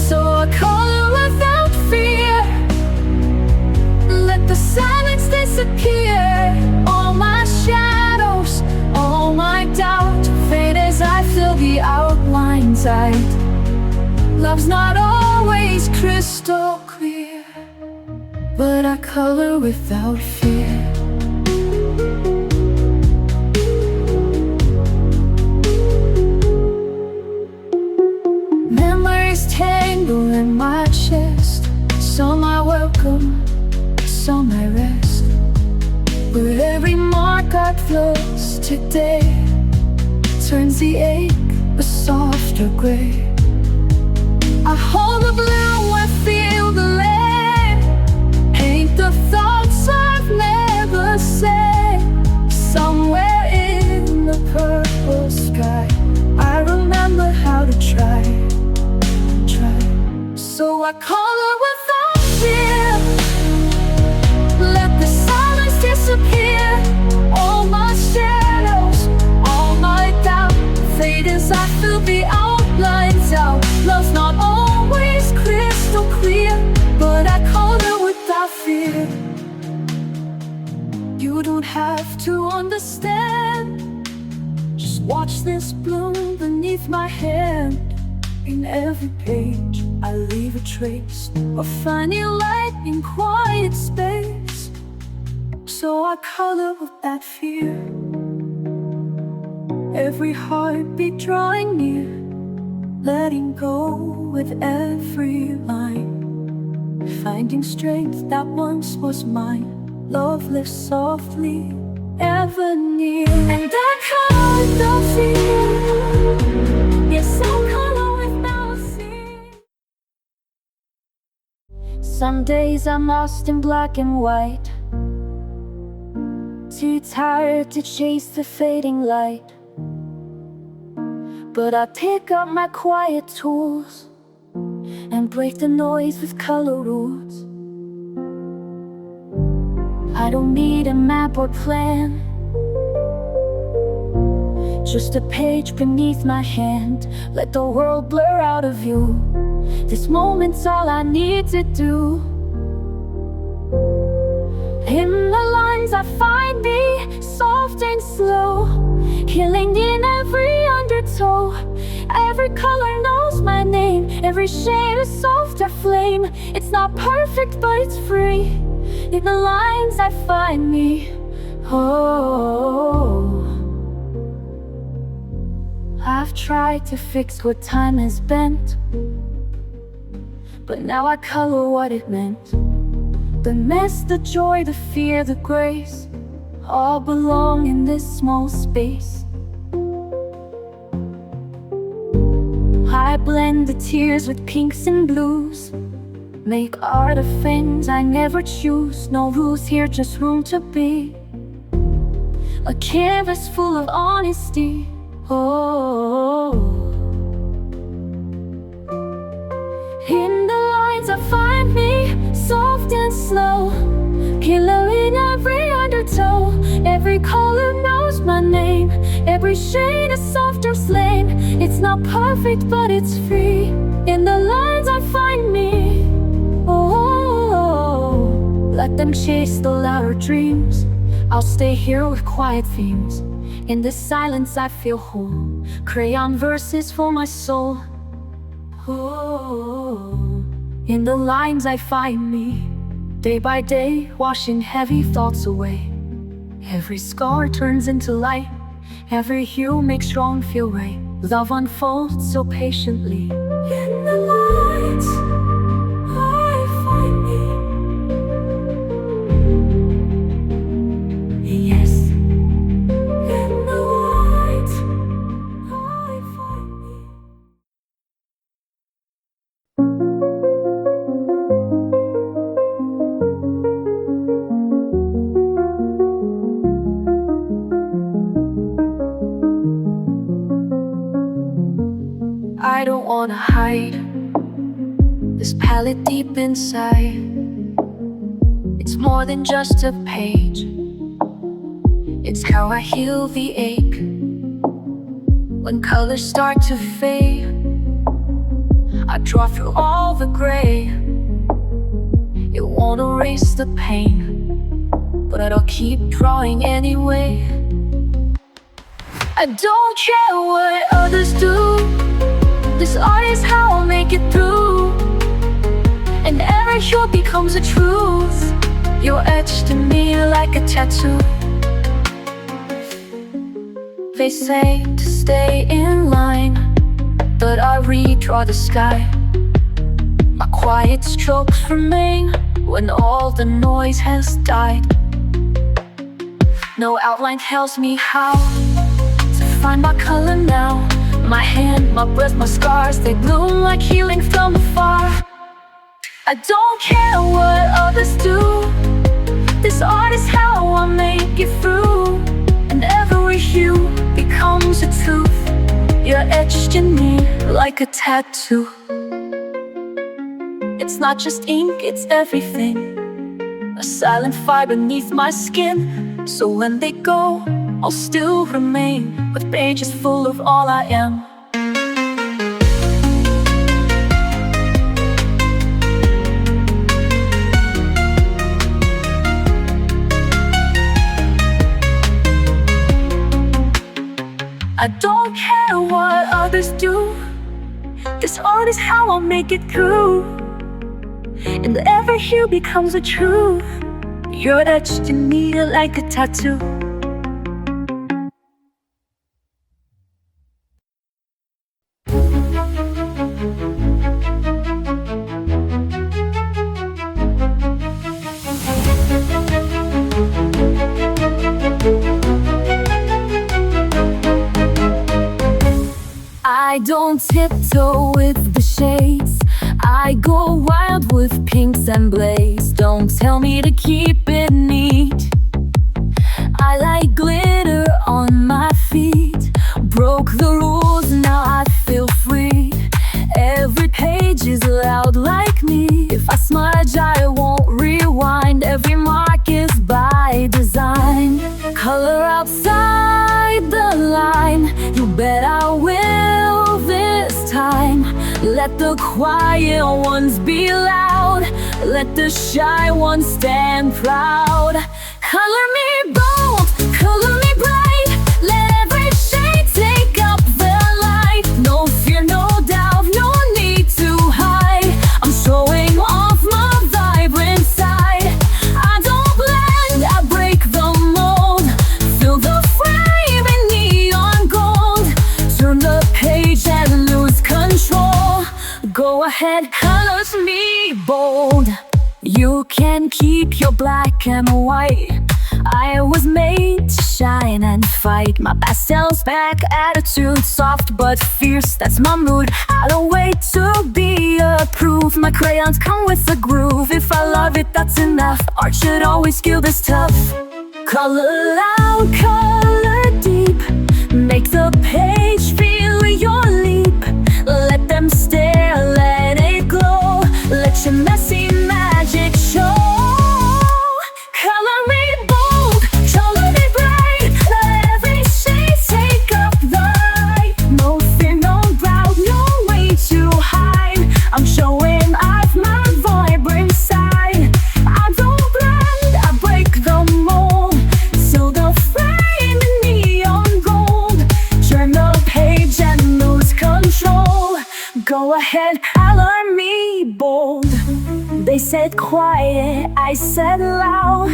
So I color without fear, let the silence disappear. All my shadows, all my doubt fade as I fill the outlines out. Love's not always crystal clear, but I color without fear. Memories tangle in my chest, some I welcome, some I rest. But every mark I close today turns the ache a softer gray. I hold the blue, I feel the lead, paint the thoughts I've never said. Somewhere in the purple sky, I remember how to try. So I color without fear, let the silence disappear. All my shadows, all my doubt fade as I fill the outlines out. Love's not always crystal clear, but I color without fear. You don't have to understand. stand. Just watch this bloom beneath my hand. In every page I leave a trace of finding light in quiet space. So I color without fear, every heartbeat drawing near, letting go with every line, finding strength that once was mine. Love lives softly, ever near. And I color without fear. Yes, I color without fear. Some days I'm lost in black and white, too tired to chase the fading light. But I pick up my quiet tools and break the noise with color rules. I don't need a map or plan, just a page beneath my hand. Let the world blur out of view. This moment's all I need to do. In the lines I find me, soft and slow, healing in every undertow. Every color knows my name, every shade a softer flame. It's not perfect, but it's free. In the lines I find me. Oh, I've tried to fix what time has bent, but now I color what it meant. The mess, the joy, the fear, the grace, all belong in this small space. I blend the tears with pinks and blues, make art of things I never choose. No rules here, just room to be. A canvas full of honesty. Oh, in the lines I find me, soft and slow, killer in every undertow. Every color knows my name, every shade a softer flame. It's not perfect, but it's free. In the lines I find me. Oh, let them chase the louder dreams. I'll stay here with quiet themes. In this silence I feel whole, crayon verses for my soul. Oh, in the lines I find me, day by day, washing heavy thoughts away. Every scar turns into light, every hue makes wrong feel right. Love unfolds so patiently. In the lights I find me. Yes, in the lights I find me. I don't wanna hide this palette deep inside. It's more than just a page, it's how I heal the ache. When colors start to fade, I draw through all the gray. It won't erase the pain, but I'll keep drawing anyway. I don't care what others do, this art is how I'll make it through. And every hue becomes a truth, you're etched in me like a tattoo. They say to stay in line, but I redraw the sky. My quiet strokes remain when all the noise has died. No outline tells me how to find my color now. My hand, my breath, my scars, they bloom like healing from afar. I don't care what others do, this art is how I make it through. And every hue becomes a truth, you're etched in me like a tattoo. It's not just ink, it's everything, a silent fire beneath my skin. So when they go, I'll still remain with pages full of all I am. I don't care what others do. This art is how I'll make it through. And every hue becomes a truth. You're etched in me like a tattoo. I don't tiptoe with the shades. I go wild with pinks and blaze. Don't tell me to keep it neat. I like glitter on my feet. Broke the rules, now I feel free. Every page is loud like me. If I smudge, I won't rewind. Every mark is by design. Color outside the line. You bet I will this time. Let the quiet ones be loud. Let the shy ones stand proud. Color me bold, color me bright. Let every shade take up the light. No fear, no doubt, no need to hide. I'm showing off my vibrant side. I don't blend, I break the mold. Fill the frame in neon gold. Turn the page and lose control. Go ahead, colors me bold. You can keep your black and white. I was made to shine and fight. My pastels back, attitude soft but fierce, that's my mood. I don't wait to be approved. My crayons come with a groove. If I love it, that's enough. Art should always feel this tough. Color loud, color deep. Make the page feel your leap. Let them stare, let it glow. Let your messy magic show. Color me bold, color me bright. Let every shade take up the light. No fear, no doubt, no way to hide. I'm showing off my vibrant side. I don't blend, I break the mold. So the frame in neon gold. Turn the page and lose control. Go ahead, color me bold. They said quiet, I said loud.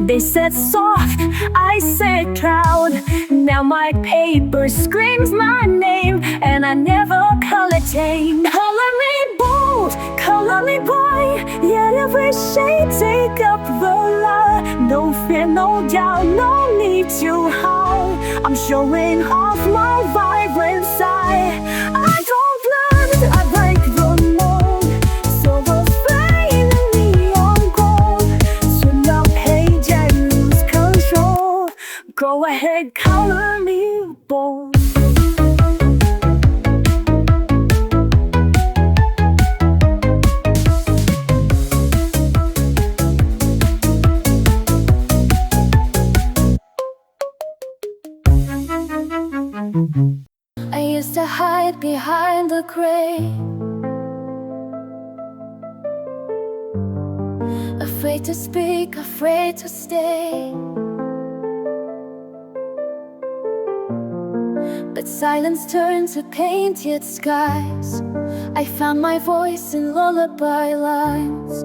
They said soft, I said proud. Now my paper screams my name, and I never color tame. Color me bold, color me bright. Yet every shade take up the light. No fear, no doubt, no need to hide. I'm showing off my vibrant side. I don't blend, I break the mold. So the flame in neon gold. Turn the page and lose control. Go ahead, color me bold. I used to hide behind the gray, afraid to speak, afraid to stay. But silence turned to painted skies. I found my voice in lullaby lines.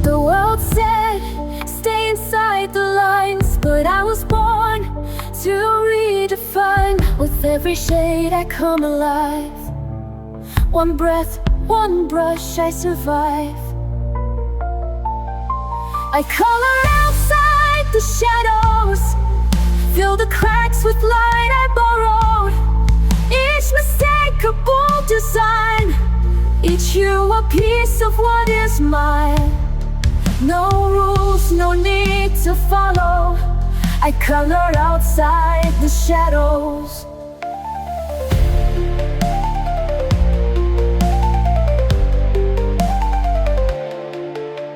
The world said, stay inside the lines, but I was born to redefine. With every shade I come alive. One breath, one brush, I survive. I color outside the shadows. Fill the cracks with light I borrowed. Each mistake a bold design. Each hue a piece of what is mine. No rules, no need to follow. I color outside the shadows.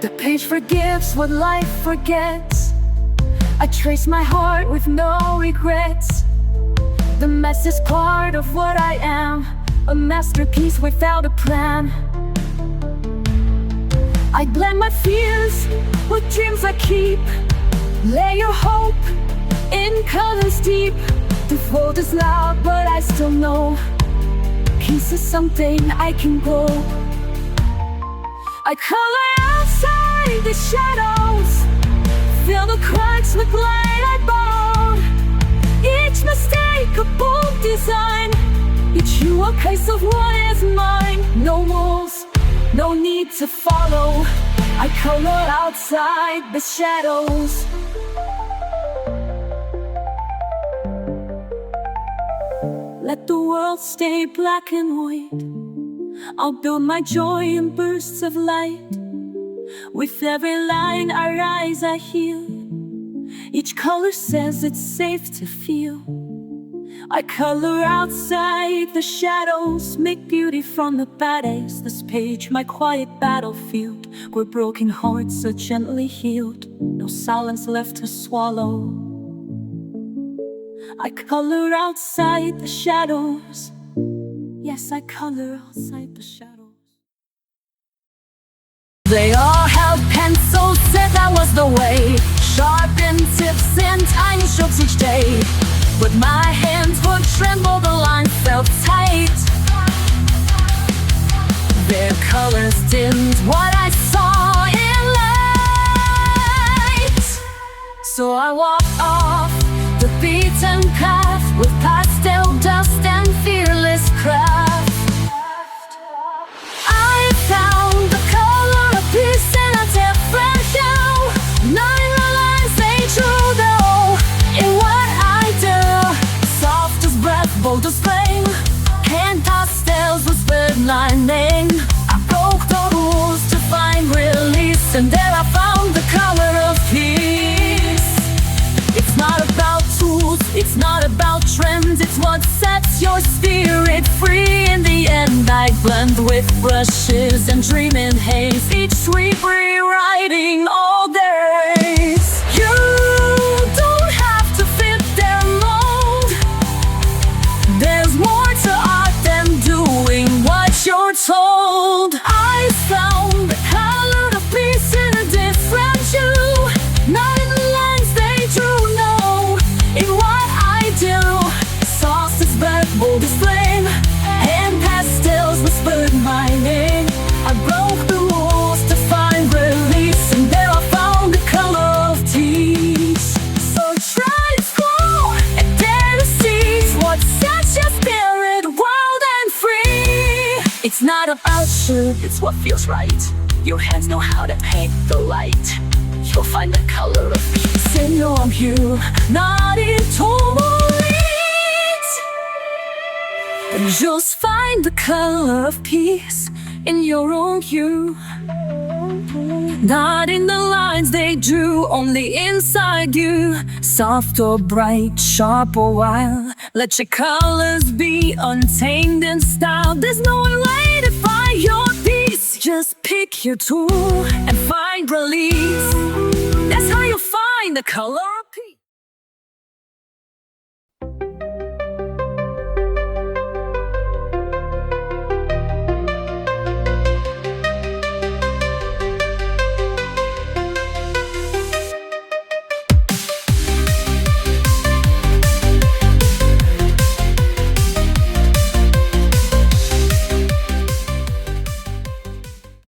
The page forgives what life forgets. I trace my heart with no regrets. The mess is part of what I am, a masterpiece without a plan. I blend my fears with dreams I keep. Lay your hope in colors deep. The world is loud, but I still know peace is something I can grow. I color outside the shadows, fill the cracks with light I borrowed. Each mistake a bold design, each hue a case of what is mine. No rules, no need to follow. I color outside the shadows. Let the world stay black and white. I'll build my joy in bursts of light. With every line our eyes are healed. Each color says it's safe to feel. I color outside the shadows, make beauty from the bad days. This page, my quiet battlefield, where broken hearts are gently healed. No silence left to swallow. I color outside the shadows. Yes, I color outside the shadows. They all held pencils, said that was the way. Sharpened tips and tiny strokes each day. But my hands would tremble, the line felt tight. Their colors dimmed what I saw in light. So I walked off the beaten path with pastel dust and fearless craft. I found the color of peace in a different hue. Not in the lines they drew, though, in what I do. Soft as breath, bold as flame, hand pastels whispered my name. I broke the rules to find release, and there I found the color of peace. It's not about tools, it's not about trends, it's what sets your spirit free. In the end I blend with brushes and dream in haze, each sweep rewriting all days. You don't have to fit their mold. There's more to art than doing what you're told. I found the color of peace in a different hue. Not in the lines they drew, no, in what I do. Soft as breath, bold as flame, hand pastels whispered my name. I broke the rules to find release, and there I found the color of peace. So try to scroll and dare to seize what sets your spirit wild and free. It's not about shoot, it's what feels right. Your hands know how to paint the light. You'll find the color of peace in your hue, not in tourmaline. And just find the color of peace in your own hue. Not in the lines they drew, only inside you. Soft or bright, sharp or wild, let your colors be untamed in style. There's no way to find your peace. Just pick your tool and find release. That's how you find the color